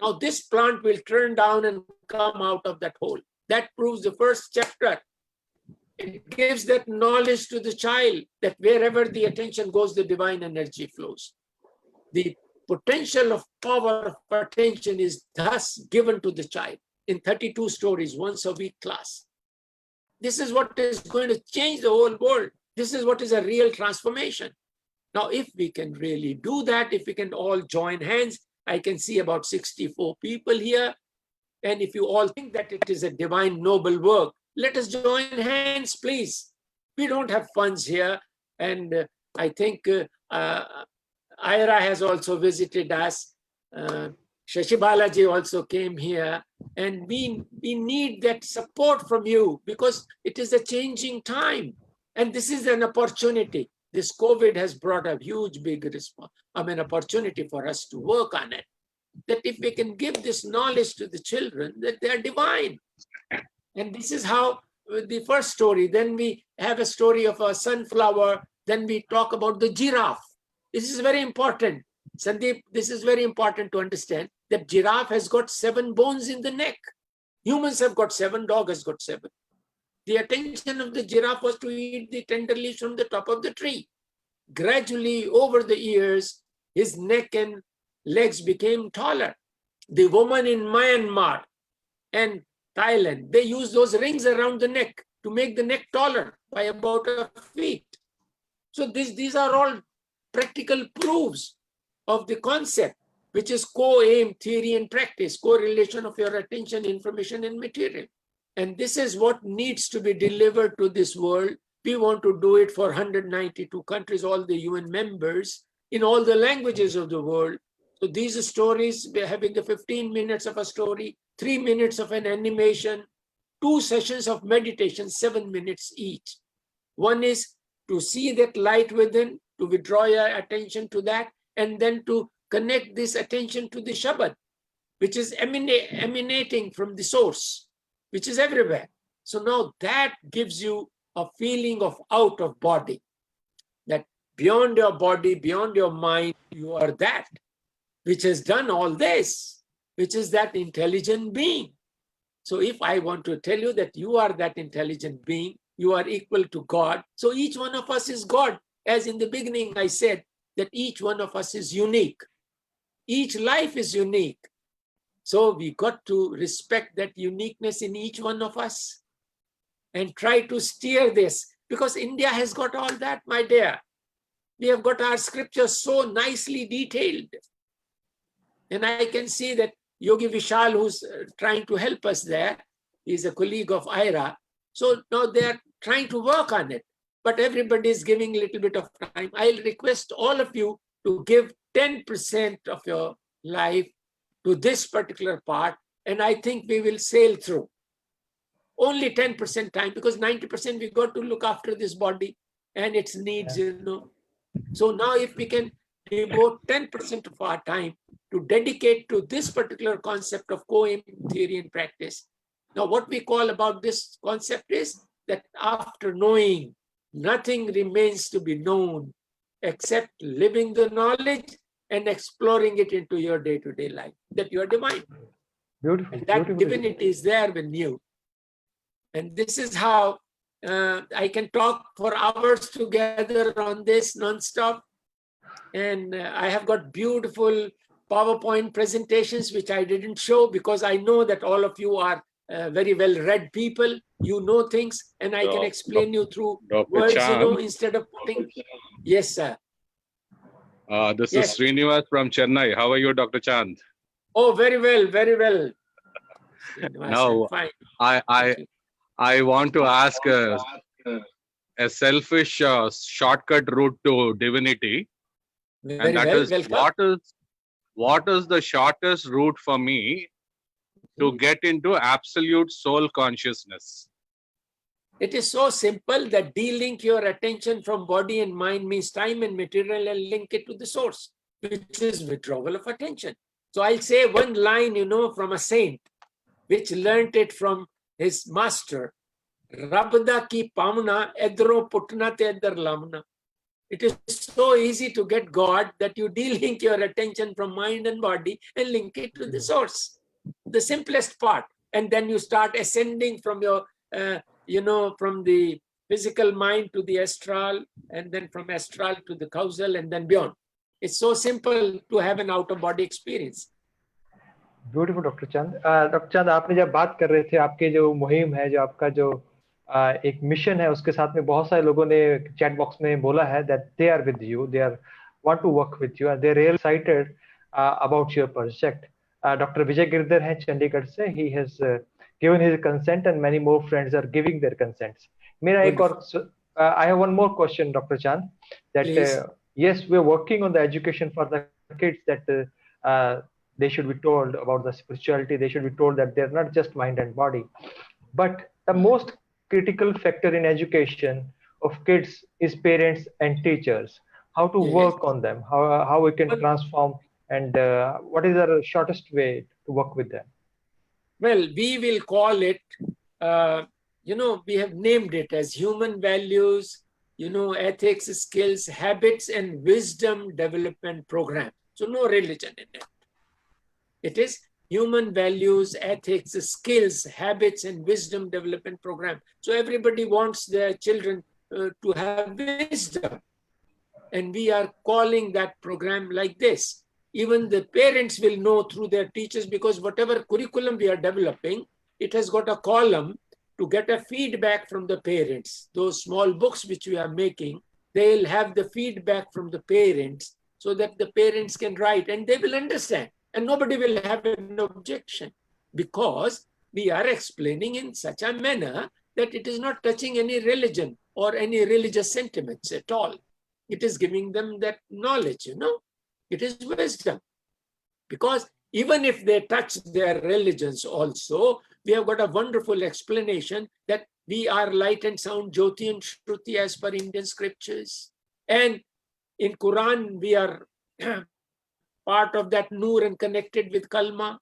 Now this plant will turn down and come out of that hole. That proves the first chapter. It gives that knowledge to the child that wherever the attention goes, the divine energy flows. The potential of power of attention is thus given to the child in 32 stories, once a week class. This is what is going to change the whole world. This is what is a real transformation. Now, if we can really do that, if we can all join hands, I can see about 64 people here. And if you all think that it is a divine, noble work, let us join hands, please. We don't have funds here. And I think Ira has also visited us. Shashi Balaji also came here. And we need that support from you because it is a changing time. And this is an opportunity. This COVID has brought a huge, big opportunity for us to work on it. That if we can give this knowledge to the children, that they are divine. And this is how the first story, then we have a story of a sunflower, then we talk about the giraffe. This is very important. Sandeep, this is very important to understand that giraffe has got 7 bones in the neck. Humans have got 7, dog has got 7. The attention of the giraffe was to eat the tender leaves from the top of the tree. Gradually, over the years, his neck and legs became taller. The woman in Myanmar and Thailand, they use those rings around the neck to make the neck taller by about a feet. So these are all practical proofs of the concept, which is co-aim, theory and practice, correlation of your attention, information and material. And this is what needs to be delivered to this world. We want to do it for 192 countries, all the UN members, in all the languages of the world. So these stories, we're having the 15 minutes of a story, 3 minutes of an animation, 2 sessions of meditation, 7 minutes each. One is to see that light within, to withdraw your attention to that, and then to connect this attention to the Shabad, which is emanating from the source, which is everywhere. So now that gives you a feeling of out of body, that beyond your body, beyond your mind, you are that which has done all this, which is that intelligent being. So if I want to tell you that you are that intelligent being, you are equal to God. So each one of us is God. As in the beginning, I said that each one of us is unique. Each life is unique. So we got to respect that uniqueness in each one of us and try to steer this, because India has got all that, my dear. We have got our scriptures so nicely detailed. And I can see that Yogi Vishal, who's trying to help us there, is a colleague of IRA. So now they're trying to work on it, but everybody is giving a little bit of time. I'll request all of you to give 10% of your life to this particular part, and I think we will sail through. Only 10% time, because 90% we got to look after this body and its needs, So now if we can devote 10% of our time to dedicate to this particular concept of co-aim, theory and practice. Now what we call about this concept is that after knowing, nothing remains to be known except living the knowledge and exploring it into your day-to-day life, that you are divine. Beautiful. And that Beautiful. divinity is there with you. And this is how I can talk for hours together on this non-stop. And I have got beautiful PowerPoint presentations, which I didn't show because I know that all of you are very well-read people. You know things, and I can explain you through Dr. words, Chand, instead of putting. Yes, sir. this Yes. is Srinivas from Chennai. How are you, Dr. Chand? Oh, very well, very well. Now, Fine. I want to ask a selfish shortcut route to divinity, Very and that well, is welcome. what is the shortest route for me to get into absolute soul consciousness? It is so simple that de-link your attention from body and mind means time and material and link it to the source, which is withdrawal of attention. So I'll say one line, from a saint, which learnt it from his master. Rabda ki pamna edro putna te edar lamna. It is so easy to get God that you de-link your attention from mind and body and link it to the source. The simplest part. And then you start ascending from your, from the physical mind to the astral, and then from astral to the causal, and then beyond. It's so simple to have an out-of-body experience. Beautiful doctor Chand. Doctor Chand, आपने जब बात कर रहे थे आपके जो मुहिम है, जो आपका जो एक मिशन है, उसके साथ में बहुत सारे लोगों ने चैट बॉक्स में बोला है that they are with you, they are want to work with you and they really excited about your project. Doctor Vijay Girdhar हैं चंडीगढ़ से, he has given his consent and many more friends are giving their consents. मेरा एक और I have one more question doctor Chand, that yes, we are working on the education for the kids, that they should be told about the spirituality, they should be told that they're not just mind and body. But the most critical factor in education of kids is parents and teachers. How to work on them, how we can transform, and what is the shortest way to work with them? Well, we will call it, we have named it as human values, ethics, skills, habits, and wisdom development program. So no religion in it. It is human values, ethics, skills, habits, and wisdom development program. So everybody wants their children to have wisdom. And we are calling that program like this. Even the parents will know through their teachers, because whatever curriculum we are developing, it has got a column to get a feedback from the parents. Those small books which we are making, they'll have the feedback from the parents so that the parents can write and they will understand. And nobody will have an objection, because we are explaining in such a manner that it is not touching any religion or any religious sentiments at all. It is giving them that knowledge, It is wisdom. Because even if they touch their religions also, we have got a wonderful explanation that we are light and sound, Jyoti and Shruti as per Indian scriptures. And in Quran, we are part of that Noor and connected with Kalma.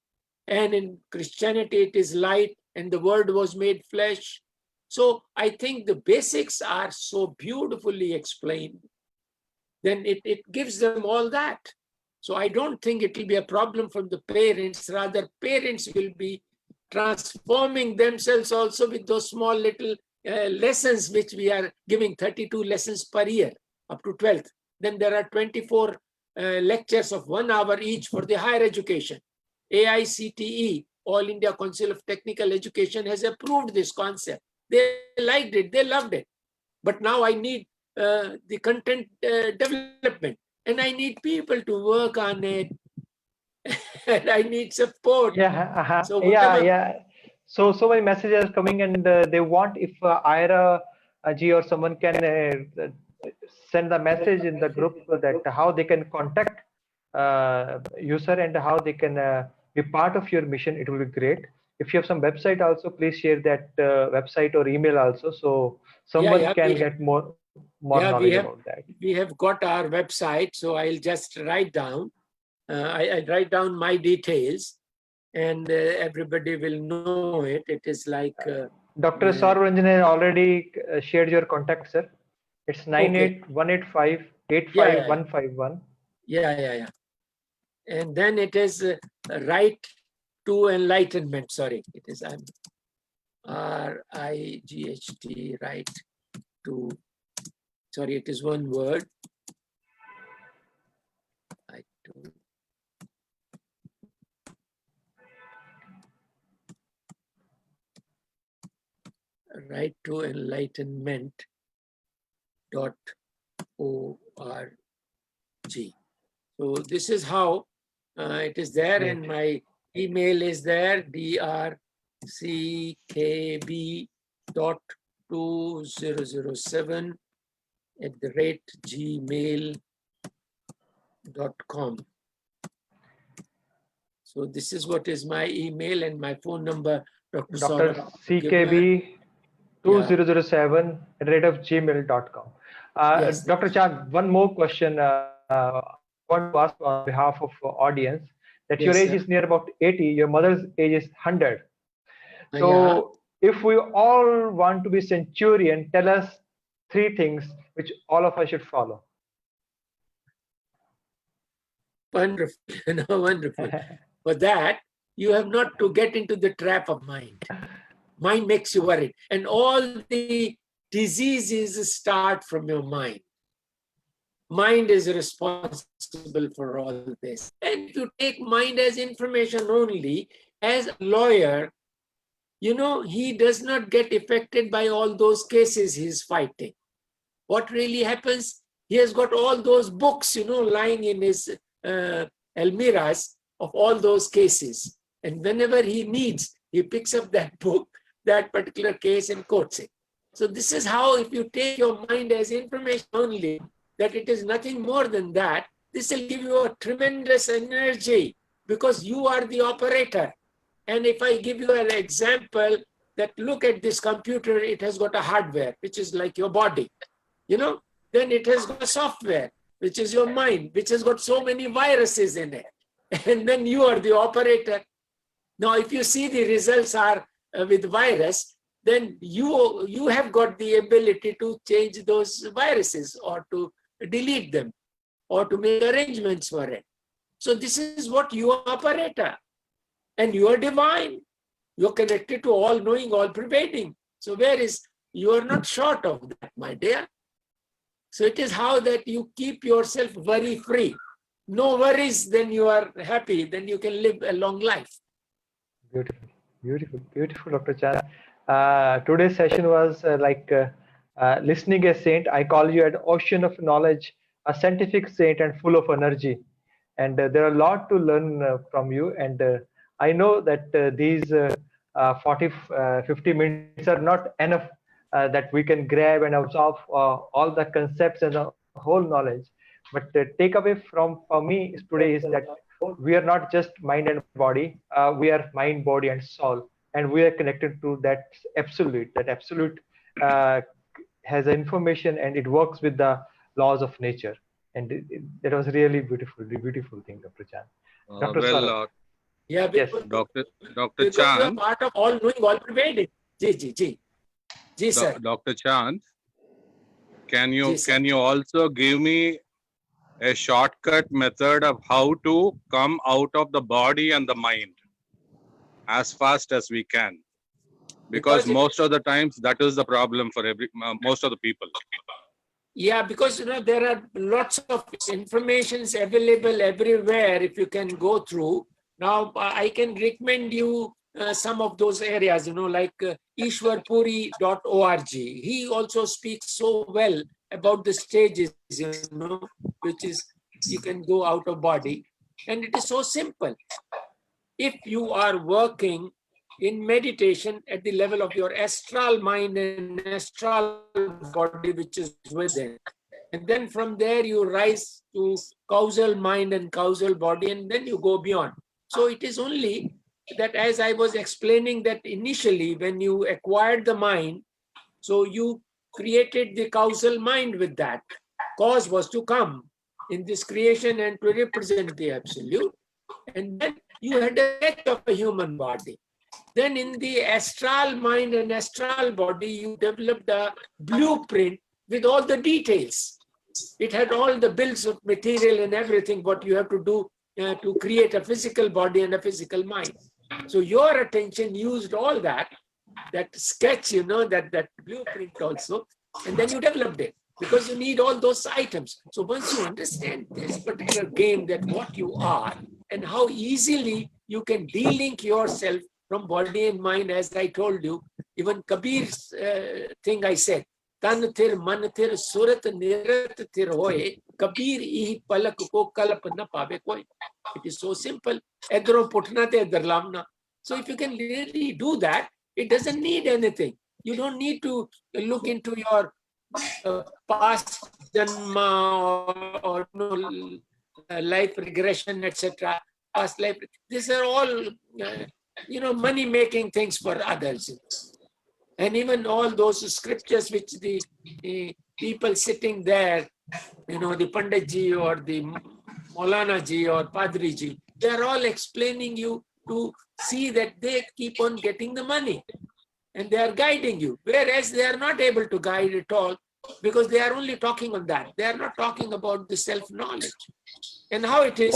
And in Christianity, it is light and the word was made flesh. So I think the basics are so beautifully explained. Then it gives them all that. So I don't think it will be a problem from the parents. Rather, parents will be transforming themselves also with those small little lessons which we are giving, 32 lessons per year up to 12th. Then there are 24 lectures of 1 hour each for the higher education. AICTE, All India Council of Technical Education, has approved this concept. They liked it, they loved it. But now I need the content development, and I need people to work on it, and I need support. Yeah, So whatever, yeah. So many messages are coming, and they want if Ira ji or someone can send the message in the group that how they can contact you, sir, and how they can be part of your mission. It will be great. If you have some website also, please share that website or email also, so someone can get more knowledge about that. We have got our website, so I'll just write down. I write down my details, and everybody will know it. It is like Dr. Sarvaranjan has already shared your contact, sir. It's Okay. 98185 Yeah, yeah, 85151. yeah. And then it is right to enlightenment. Sorry, it is RIGHT, right to. Sorry, it is one word. Right to. Right to enlightenment .org. So this is how it is there, Great. and my email is there, drck2007@gmail.com. So this is what is my email, and my phone number, Dr. Dr. Saurabh given. CKB Yeah, 2007@gmail.com. yes. Dr. Chand, one more question I want to ask on behalf of audience, that your age Yes, is sir. near about 80, your mother's age is 100. Yeah. So if we all want to be centurion, tell us three things which all of us should follow. Wonderful. Wonderful. For that, you have not to get into the trap of mind. Mind makes you worried. And all the diseases start from your mind. Mind is responsible for all this. And if you take mind as information only, as a lawyer, he does not get affected by all those cases he's fighting. What really happens? He has got all those books, lying in his almiras of all those cases. And whenever he needs, he picks up that book, that particular case, and quotes it. So this is how, if you take your mind as information only, that it is nothing more than that, this will give you a tremendous energy because you are the operator. And if I give you an example, that look at this computer, it has got a hardware, which is like your body. Then it has got software, which is your mind, which has got so many viruses in it. And then you are the operator. Now, if you see the results are with virus, then you have got the ability to change those viruses or to delete them or to make arrangements for it. So this is what you are, operator. And you are divine. You're connected to all knowing, all pervading. So you are not short of that, my dear. So it is how that you keep yourself worry free. No worries, then you are happy, then you can live a long life. Beautiful, beautiful, Dr. Chan. Today's session was listening a saint. I call you an ocean of knowledge, a scientific saint and full of energy. And there are a lot to learn from you. And I know that these 50 minutes are not enough that we can grab and absorb all the concepts and the whole knowledge. But the takeaway for me today is that we are not just mind and body, we are mind, body, and soul, and we are connected to that absolute. That absolute has information and it works with the laws of nature. And that was really beautiful thing, Dr. Chan. Dr. Saurabh. Well, Yeah, Yes. Dr. because you are Chand, part of all knowing, all pervading. Ji, sir. Dr. Chand, can Ji, you sir. can you also give me a shortcut method of how to come out of the body and the mind as fast as we can? Because most of the times that is the problem for most of the people. Yeah, because there are lots of informations available everywhere if you can go through. Now, I can recommend you some of those areas, like ishwarpuri.org. He also speaks so well about the stages, which is you can go out of body. And it is so simple. If you are working in meditation at the level of your astral mind and astral body, which is within, and then from there you rise to causal mind and causal body, and then you go beyond. So it is only that, as I was explaining, that initially when you acquired the mind, so you created the causal mind with that. Cause was to come in this creation and to represent the absolute. And then you had a sketch of a human body. Then in the astral mind and astral body, you developed a blueprint with all the details. It had all the bills of material and everything, what you have to do to create a physical body and a physical mind. So your attention used all that sketch, that blueprint also, and then you developed it because you need all those items. So once you understand this particular game, that what you are and how easily you can de-link yourself from body and mind, as I told you, even Kabir's thing I said, tan thir man thir surat nirat thir hoye, Kabir ihi palak ko kalp na paave koi. It is so simple. Edro putna te edar lamna. So if you can really do that, it doesn't need anything. You don't need to look into your past janma or life regression, etc. Past life. These are all, money-making things for others. And even all those scriptures which the people sitting there, the Pandit ji or the Maulana ji or Padri ji, they are all explaining you to see that they keep on getting the money and they are guiding you, whereas they are not able to guide at all because they are only talking on that. They are not talking about the self-knowledge. And how it is,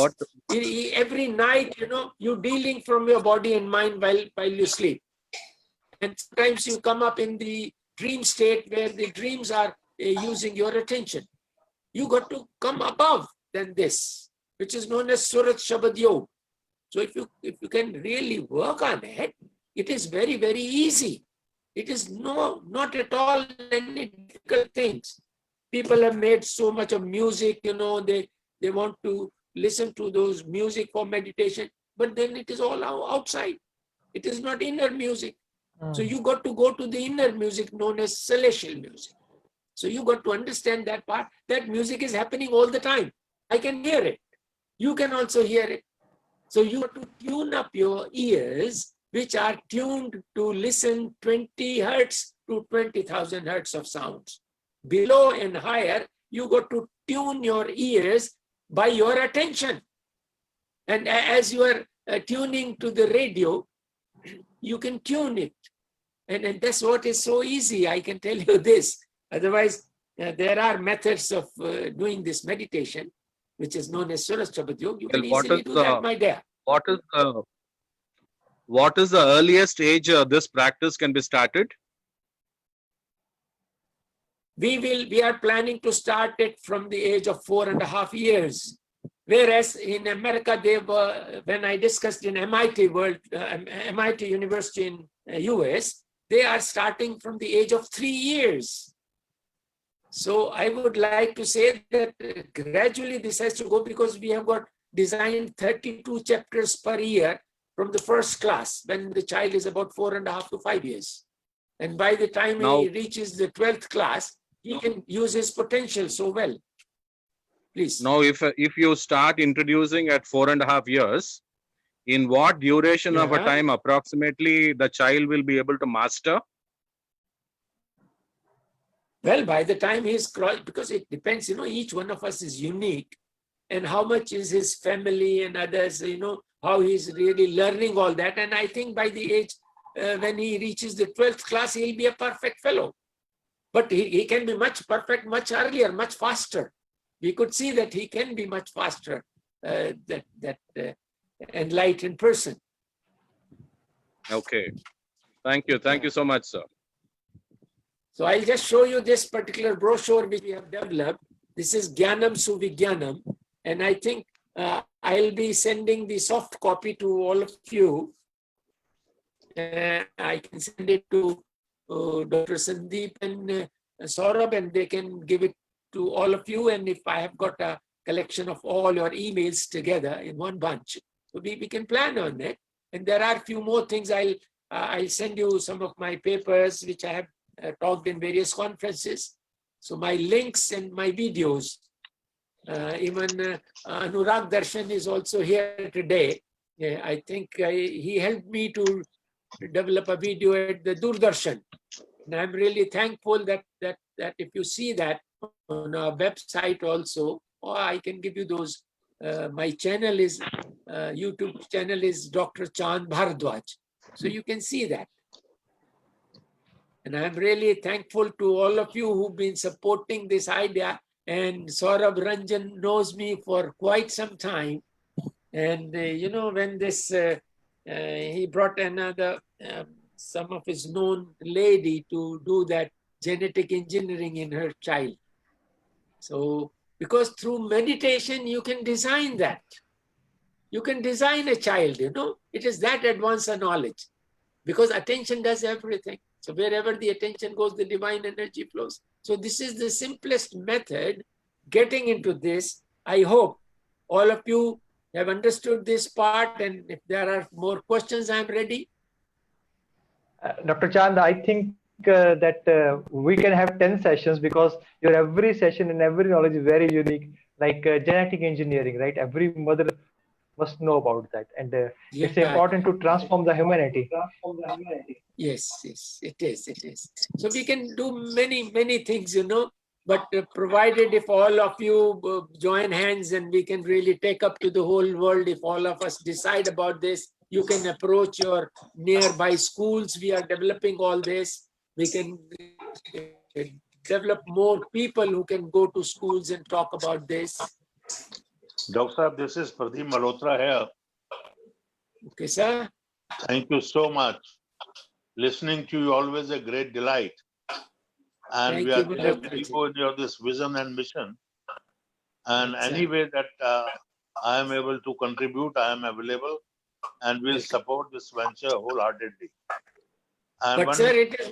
every night, you're dealing from your body and mind while you sleep. And sometimes you come up in the dream state where the dreams are using your attention. You got to come above than this, which is known as Surat Shabad Yog. So if you can really work on it, it is very, very easy. It is not at all any difficult things. People have made so much of music, they want to listen to those music for meditation, but then it is all outside. It is not inner music. So you got to go to the inner music known as celestial music. So you got to understand that part. That music is happening all the time. I can hear it. You can also hear it. So you have to tune up your ears, which are tuned to listen 20 hertz to 20,000 hertz of sounds. Below and higher, you got to tune your ears by your attention. And as you are tuning to the radio, you can tune it. And that's what is so easy. I can tell you this. Otherwise, there are methods of doing this meditation, which is known as Surat Shabad Yoga. You can easily do that, my dear. What is the earliest age this practice can be started? We are planning to start it from the age of 4.5 years. Whereas in America, when I discussed in MIT University in US, they are starting from the age of 3 years. So I would like to say that gradually this has to go, because we have got designed 32 chapters per year from the first class when the child is about 4.5 to 5 years. And by the time he reaches the 12th class, he can use his potential so well. Please. Now, if you start introducing at 4.5 years, in what duration of a time approximately the child will be able to master? Well, by the time he's crossed, because it depends, each one of us is unique, and how much is his family and others, how he's really learning all that. And I think by the age when he reaches the 12th class, he'll be a perfect fellow. But he can be much perfect, much earlier, much faster. We could see that he can be much faster, that enlightened person. Okay. Thank you. Thank you so much, sir. So I'll just show you this particular brochure which we have developed. This is Jnanam Suvijnanam. And I think I'll be sending the soft copy to all of you. I can send it to Dr. Sandeep and Saurabh, and they can give it to all of you. And if I have got a collection of all your emails together in one bunch, so we can plan on it. And there are a few more things. I'll send you some of my papers, which I have talked in various conferences. So my links and my videos. Even Anurag Darshan is also here today. I think he helped me to develop a video at the Doordarshan. And I'm really thankful that if you see that on our website also, or I can give you those. My channel is, YouTube channel is Dr. Chand Bhardwaj. So you can see that. And I'm really thankful to all of you who've been supporting this idea. And Saurabh Ranjan knows me for quite some time. And, when this, he brought another, some of his known lady to do that genetic engineering in her child. So, because through meditation, you can design that. You can design a child, it is that advanced a knowledge, because attention does everything. So wherever the attention goes, the divine energy flows. So this is the simplest method getting into this. I hope all of you have understood this part, and if there are more questions, I'm ready. Dr. Chand, I think that we can have 10 sessions, because your every session and every knowledge is very unique, like genetic engineering, right? Every mother must know about that. And it's Yeah. important to transform the humanity. Yes, it is. So we can do many things, but provided if all of you join hands, and we can really take up to the whole world. If all of us decide about this, you can approach your nearby schools. We are developing all this. We can develop more people who can go to schools and talk about this. Dr. Saab, this is Pradeep Malhotra here. Okay, sir. Thank you so much. Listening to you always a great delight. And Thank we are you, there Dr. with you in your this vision and mission. And Yes, sir. any way that I am able to contribute, I am available, and will Okay. support this venture wholeheartedly. And But one, sir, it is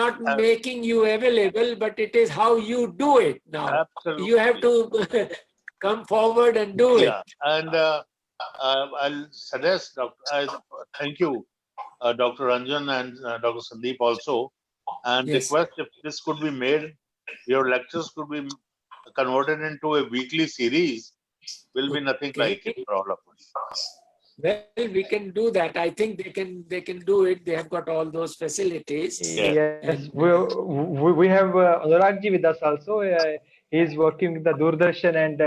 not making you available, but it is how you do it now. absolutely. You have to come forward and do Yeah, it. and I'll suggest, thank you, Dr. Ranjan and Dr. Sandeep also, and Yes. request if this could be made, your lectures could be converted into a weekly series, will be nothing like it for all of us. Well, we can do that. I think they can do it. They have got all those facilities. Yeah. Yes, And, we have Anuragji with us also. He is working with the Doordarshan, and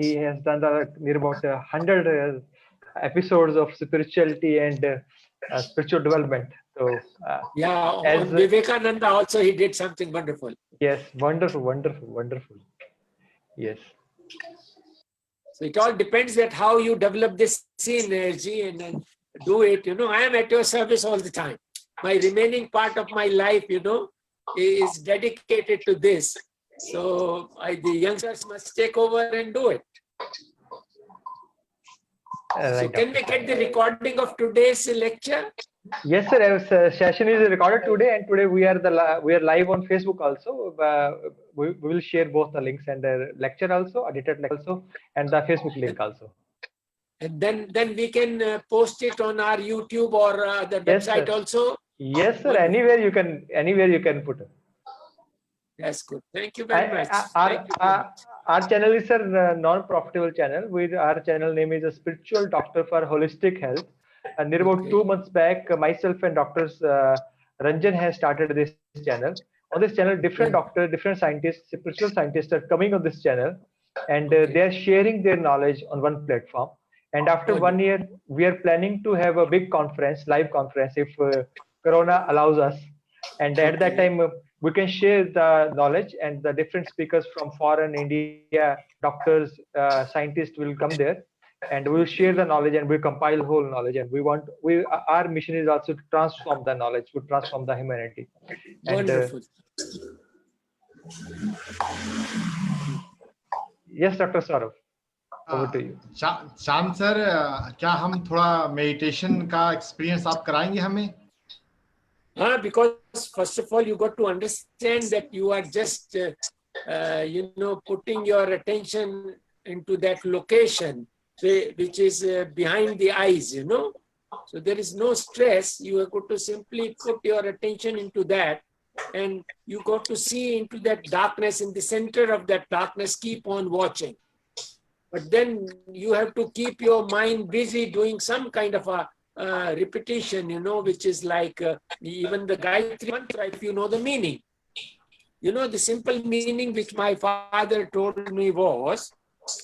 he has done near about 100 episodes of spirituality and spiritual development. So, yeah, as on Vivekananda also he did something wonderful. yes, wonderful. Yes. So it all depends that how you develop this energy and then do it. I am at your service all the time. My remaining part of my life, is dedicated to this. So the youngsters must take over and do it. So Right, can we Dr. get the recording of today's lecture? Yes, sir. Our session is recorded today, and today we are live on Facebook also. We will share both the links, and the lecture also, edited lecture also, and the Facebook link also. And then we can post it on our YouTube or the Yes, website sir. also. Yes, sir. Wonderful. Anywhere you can put it. That's good. Thank you very much. Our channel is a non-profitable channel. Our channel name is a Spiritual Doctor for Holistic Health. And near about 2 months back, myself and Doctors Ranjan has started this channel. On this channel, different doctors, different scientists, spiritual scientists are coming on this channel, and they are sharing their knowledge on one platform. And after 1 year, we are planning to have a big conference, live conference, if Corona allows us. And at that time, we can share the knowledge, and the different speakers from foreign India, doctors, scientists will come there, and we will share the knowledge, and we compile whole knowledge. And our mission is also to transform the knowledge, to transform the humanity. Wonderful. Yes, Dr. Saurav, over to you. चांद sir, क्या हम थोड़ा meditation का experience आप कराएंगे हमें? Because first of all, you got to understand that you are just, putting your attention into that location, which is behind the eyes, So there is no stress. You have got to simply put your attention into that, and you got to see into that darkness. In the center of that darkness, keep on watching. But then you have to keep your mind busy doing some kind of a repetition, which is like even the Gayatri Mantra, if you know the meaning. The simple meaning which my father told me was,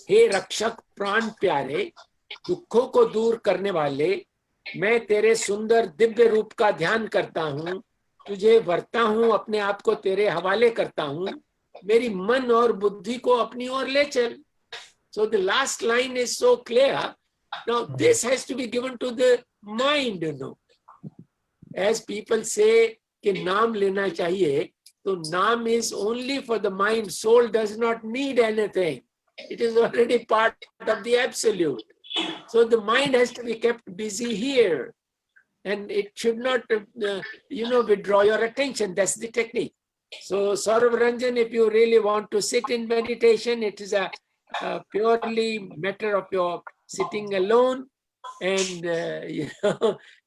हे रक्षक प्राण प्यारे, दुखों को दूर करने वाले, मैं तेरे सुंदर दिव्य रूप का ध्यान करता हूँ, तुझे वरता हूँ, अपने आप को तेरे हवाले करता हूँ, मेरी मन और बुद्धि को अपनी ओर ले चल. So the last line is so clear. Now this has to be given to the mind, you know. As people say कि नाम लेना चाहिए, so naam is only for the mind. Soul does not need anything. It is already part of the absolute. So the mind has to be kept busy here. And it should not, withdraw your attention. That's the technique. So Saurav Ranjan, if you really want to sit in meditation, it is a purely matter of your sitting alone and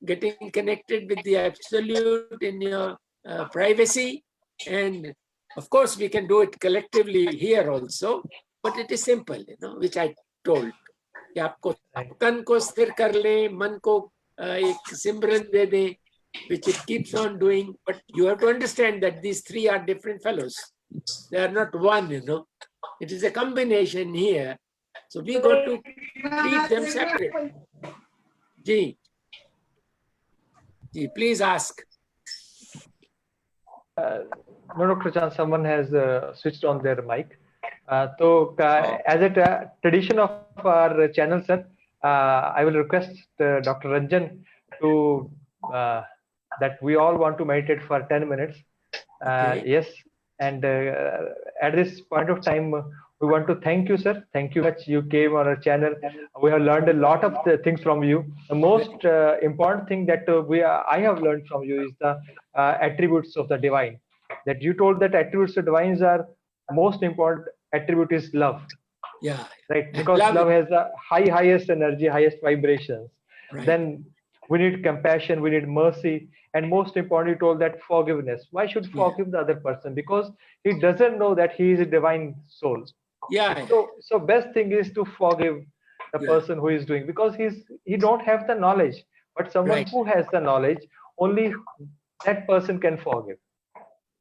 getting connected with the absolute in your privacy. And of course, we can do it collectively here also, but it is simple, which I told. कि आपको तन को स्थिर कर ले, मन को एक सिमरन दे दे, which it keeps on doing. But you have to understand that these three are different fellows. They are not one, It is a combination here. So we got to treat them separately. Ji, please ask. No, Dr. Chan, someone has switched on their mic. So, as a tradition of our channel, sir, I will request Dr. Ranjan to that we all want to meditate for 10 minutes. Okay. Yes, and at this point of time, we want to thank you, sir. Thank you much. You came on our channel. We have learned a lot of the things from you. The most important thing that I have learned from you is the attributes of the divine. That you told that attributes of divines are most important attribute is love. Yeah. Right, And because love has the highest energy, highest vibrations. Right. Then we need compassion, we need mercy, and most importantly, told that forgiveness. Why should forgive the other person? Because he doesn't know that he is a divine soul. Yeah. So best thing is to forgive the person who is doing, because he don't have the knowledge, but someone Right. who has the knowledge, only that person can forgive.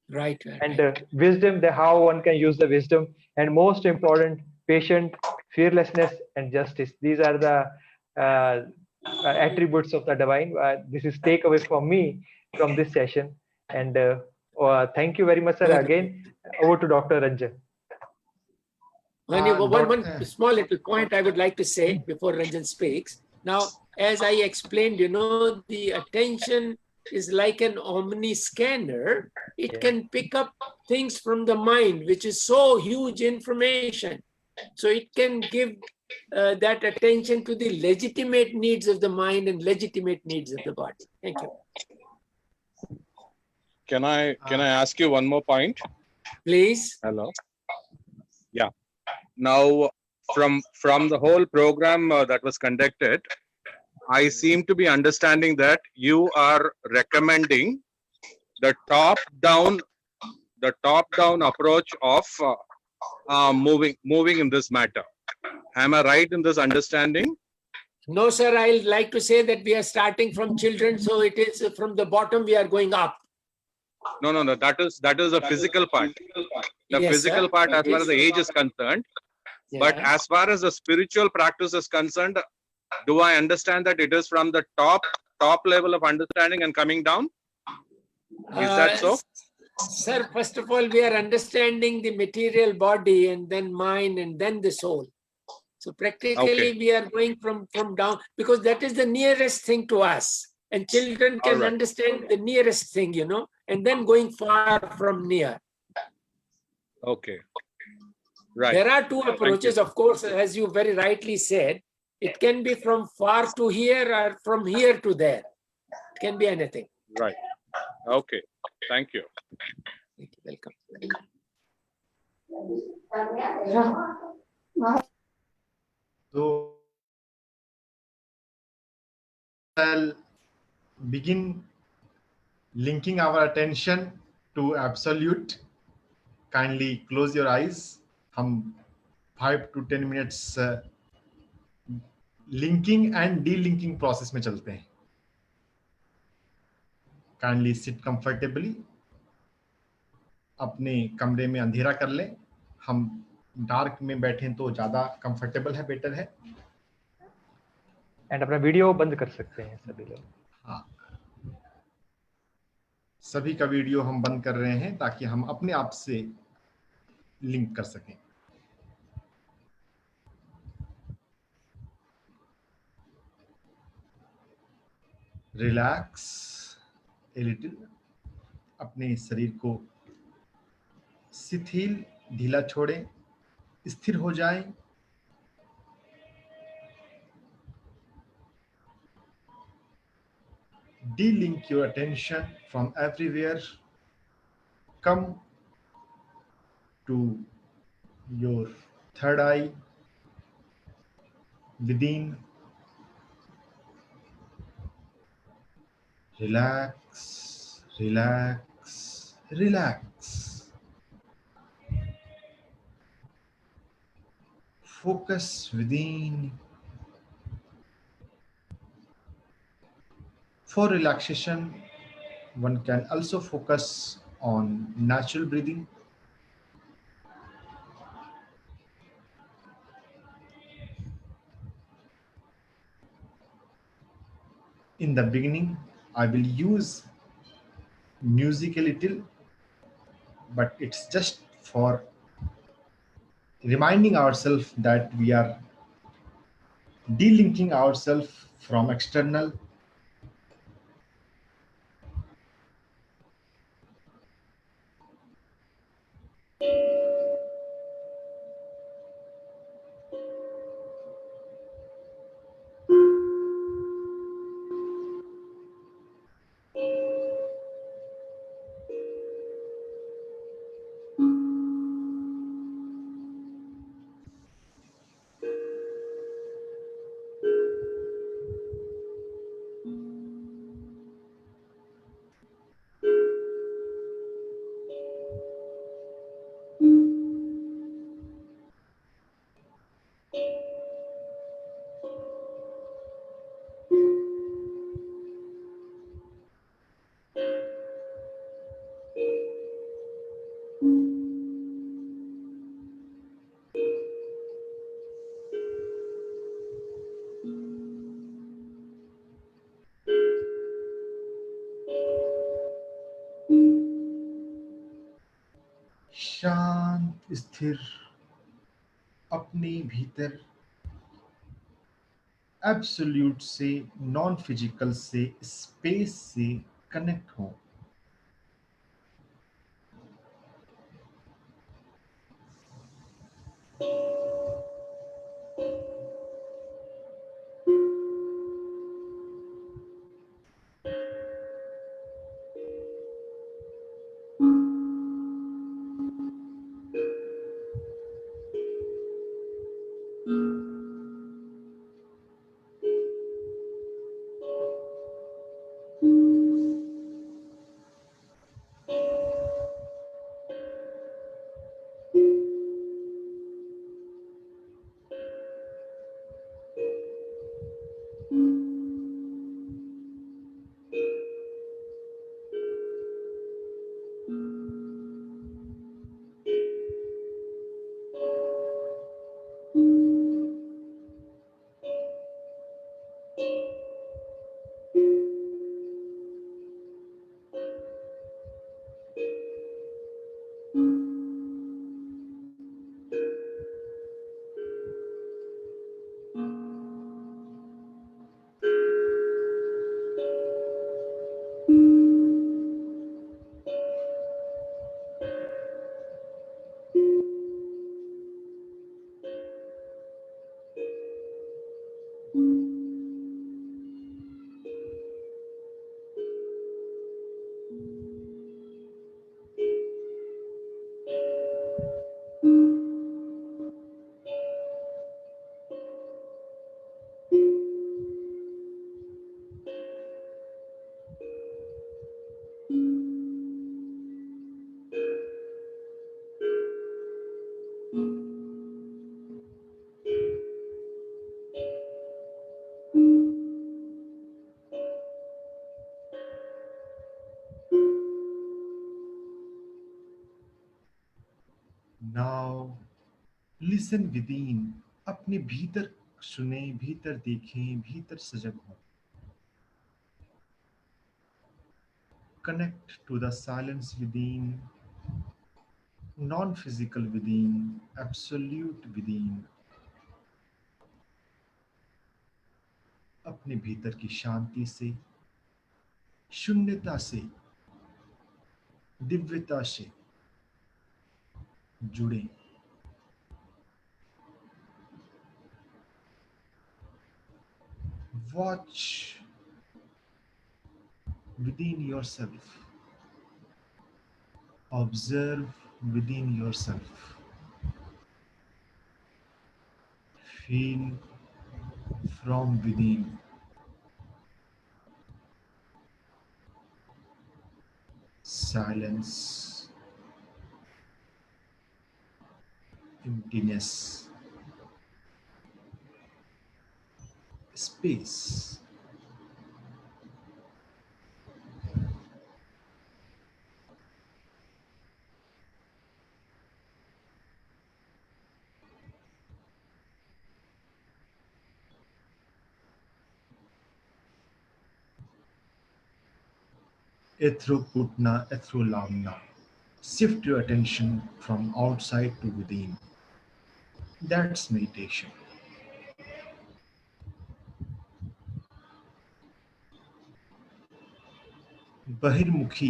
Right. And wisdom, the how one can use the wisdom, and most important, patient, fearlessness, and justice. These are the attributes of the divine. This is takeaway for me from this session. And thank you very much, sir. Again, over to Dr. Ranjan. One small little point I would like to say before Ranjan speaks. Now, as I explained, the attention is like an omni scanner. It can pick up things from the mind, which is so huge information. So it can give that attention to the legitimate needs of the mind and legitimate needs of the body. Thank you. Can I ask you one more point? Please. Hello. Yeah. Now, from the whole program that was conducted, I seem to be understanding that you are recommending the top-down approach of moving in this matter. Am I right in this understanding? No, sir. I'd like to say that we are starting from children, so it is from the bottom we are going up. No. That is a physical part. The Yes, physical sir. part, as far as the age is concerned. Yeah. But as far as the spiritual practice is concerned, do I understand that it is from the top level of understanding and coming down? Is that so? Sir, first of all, we are understanding the material body and then mind and then the soul. So practically we are going from down, because that is the nearest thing to us. And children can understand the nearest thing, and then going far from near. Okay. Right. There are two approaches, of course, as you very rightly said. It can be from far to here or from here to there. It can be anything. Right. Okay. Thank you. Welcome. So, I'll begin linking our attention to absolute. Kindly close your eyes. हम 5 to 10 minutes linking and delinking process में चलते हैं. Kindly sit comfortably. अपने कमरे में अंधेरा कर लें. हम डार्क में बैठें तो ज्यादा कंफर्टेबल है, बेटर है. एंड अपना वीडियो बंद कर सकते हैं सभी लोग. हाँ. सभी का वीडियो हम बंद कर रहे हैं ताकि हम अपने आप से लिंक कर सकें। रिलैक्स ए लिटिल, अपने शरीर को शिथिल ढीला छोड़ें, स्थिर हो जाएं। De-link your attention from everywhere. Come to your third eye within. Relax, relax, relax. Focus within. For relaxation, one can also focus on natural breathing. In the beginning, I will use music a little, but it's just for reminding ourselves that we are delinking ourselves from external. शांत स्थिर अपने भीतर absolute से, non physical से, space से connect हो। Now listen within, अपने भीतर सुने, भीतर देखें, भीतर सजग हो। Connect to the silence within, non physical within, absolute within. अपने भीतर की शांति से, शून्यता से, दिव्यता से जुड़े। Watch within yourself. Observe within yourself. Feel from within. Silence, emptiness, space. Ethro Putna, Ethro Lamna. Shift your attention from outside to within. That's meditation. बहिर्मुखी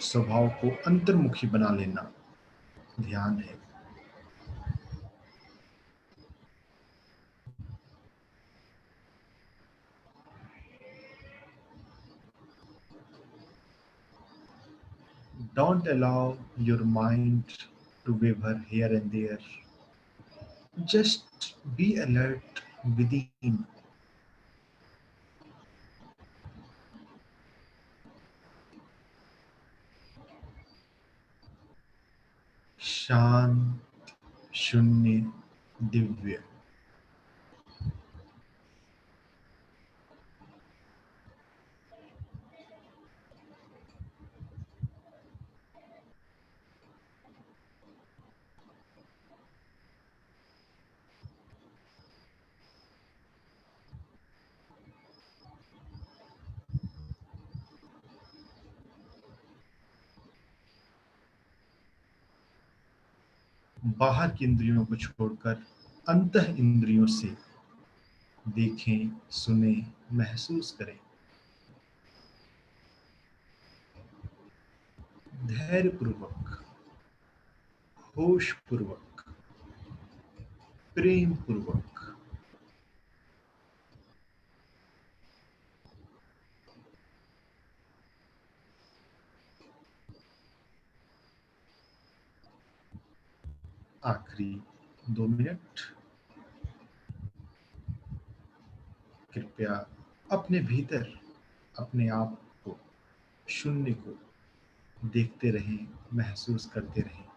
स्वभाव को अंतर्मुखी बना लेना ध्यान है। Don't allow your mind to waver here and there. Just be alert within. शांत, शून्य, दिव्य। बाहर की इंद्रियों को छोड़कर अंतः इंद्रियों से देखें, सुने, महसूस करें। धैर्यपूर्वक, होशपूर्वक, प्रेम पूर्वक। आखिरी 2 मिनट कृपया अपने भीतर अपने आप को, शून्य को देखते रहें, महसूस करते रहें।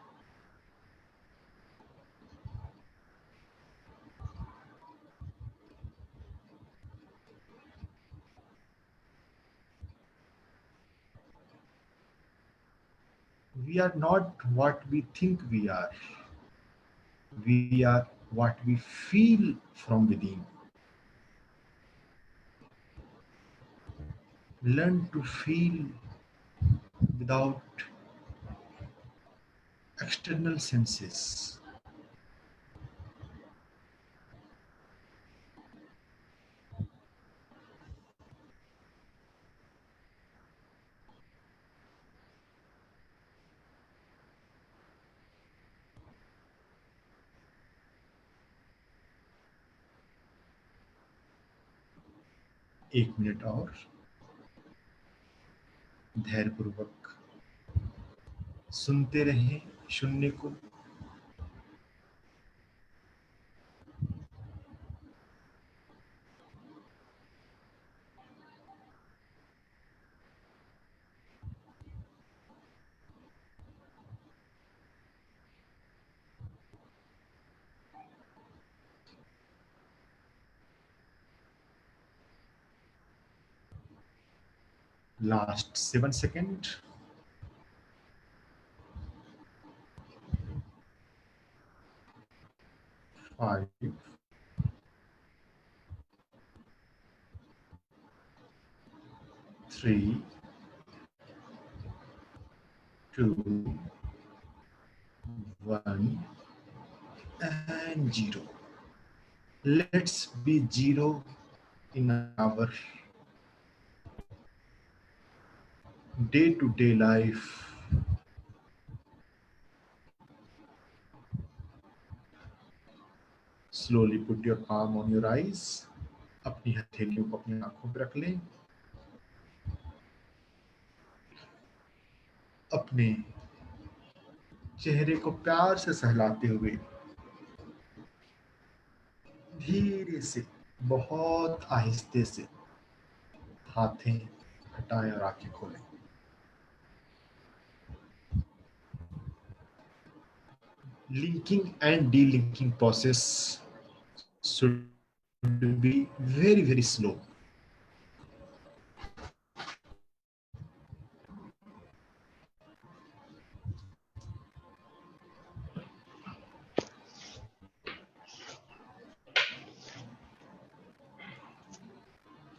We are not what we think we are. We are what we feel from within. Learn to feel without external senses. एक मिनट और धैर्यपूर्वक सुनते रहें शून्य को। Last 7 seconds. 5, 3, 2, 1 and 0. Let's be 0 in our day-to-day life. Slowly put your palm on your eyes. अपनी हथेलियों को अपनी आंखों पर रख लें. अपने चेहरे को प्यार से सहलाते हुए धीरे से, बहुत आहिस्ते से हाथें हटाएं और आंखें खोलें. Linking and delinking process should be very, very slow.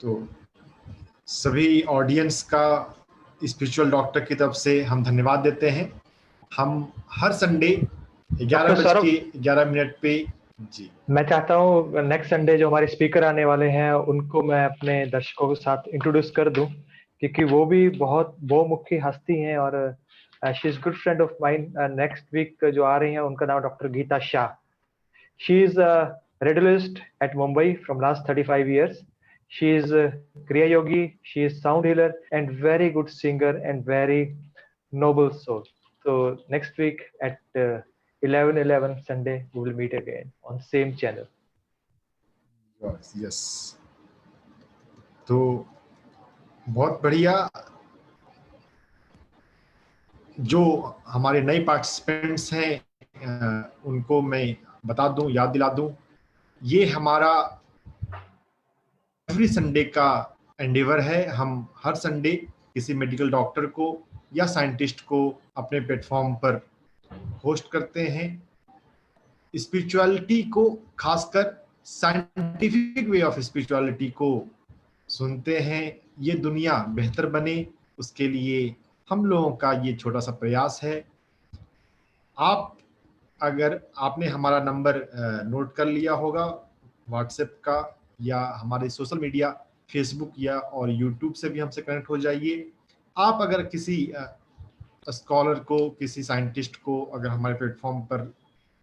तो सभी ऑडियंस का स्पिरिचुअल डॉक्टर की तरफ से हम धन्यवाद देते हैं. हम हर संडे 11:11 पे जी. मैं चाहता हूँ नेक्स्ट संडे जो हमारे स्पीकर आने वाले हैं उनको मैं अपने दर्शकों के साथ इंट्रोड्यूस कर दूं, क्योंकि वो भी बहुत बहुमुखी हस्ती हैं और she is good friend of mine. Next week जो आ रही हैं उनका नाम doctor Geeta Shah. She is radiologist at Mumbai from last 35 years. She is a Kriya Yogi, she is sound healer and very good singer and very noble soul. So next week at 11:11 Sunday we will meet again on same channel. Yes. तो बहुत बढ़िया. जो हमारे नए participants हैं उनको मैं बता दूं, याद दिला दूं, ये हमारा एवरी संडे का एंडेवर है. हम हर संडे किसी मेडिकल डॉक्टर को या साइंटिस्ट को अपने प्लेटफॉर्म पर होस्ट करते हैं. स्पिरिचुअलिटी को, खासकर साइंटिफिक वे ऑफ स्पिरिचुअलिटी को सुनते हैं. ये दुनिया बेहतर बने उसके लिए हम लोगों का ये छोटा सा प्रयास है. आप अगर आपने हमारा नंबर नोट कर लिया होगा व्हाट्सएप का, या हमारे सोशल मीडिया फेसबुक या और यूट्यूब से भी हमसे कनेक्ट हो जाइए. आप अगर किसी स्कॉलर को, किसी साइंटिस्ट को अगर हमारे प्लेटफॉर्म पर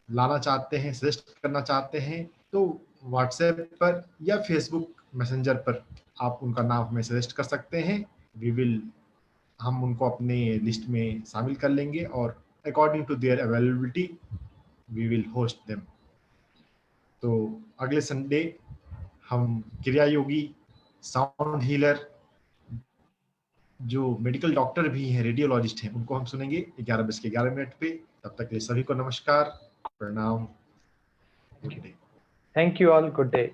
लाना चाहते हैं, सजेस्ट करना चाहते हैं, तो व्हाट्सएप पर या फेसबुक मैसेंजर पर आप उनका नाम हमें सजेस्ट कर सकते हैं. हम उनको अपने लिस्ट में शामिल कर लेंगे और according to their availability we will host them. तो अगले संडे हम क्रिया योगी, साउंड हीलर, जो मेडिकल डॉक्टर भी हैं, रेडियोलॉजिस्ट हैं, उनको हम सुनेंगे 11:11 पे. तब तक के लिए सभी को नमस्कार, प्रणाम. Thank you all. Good day.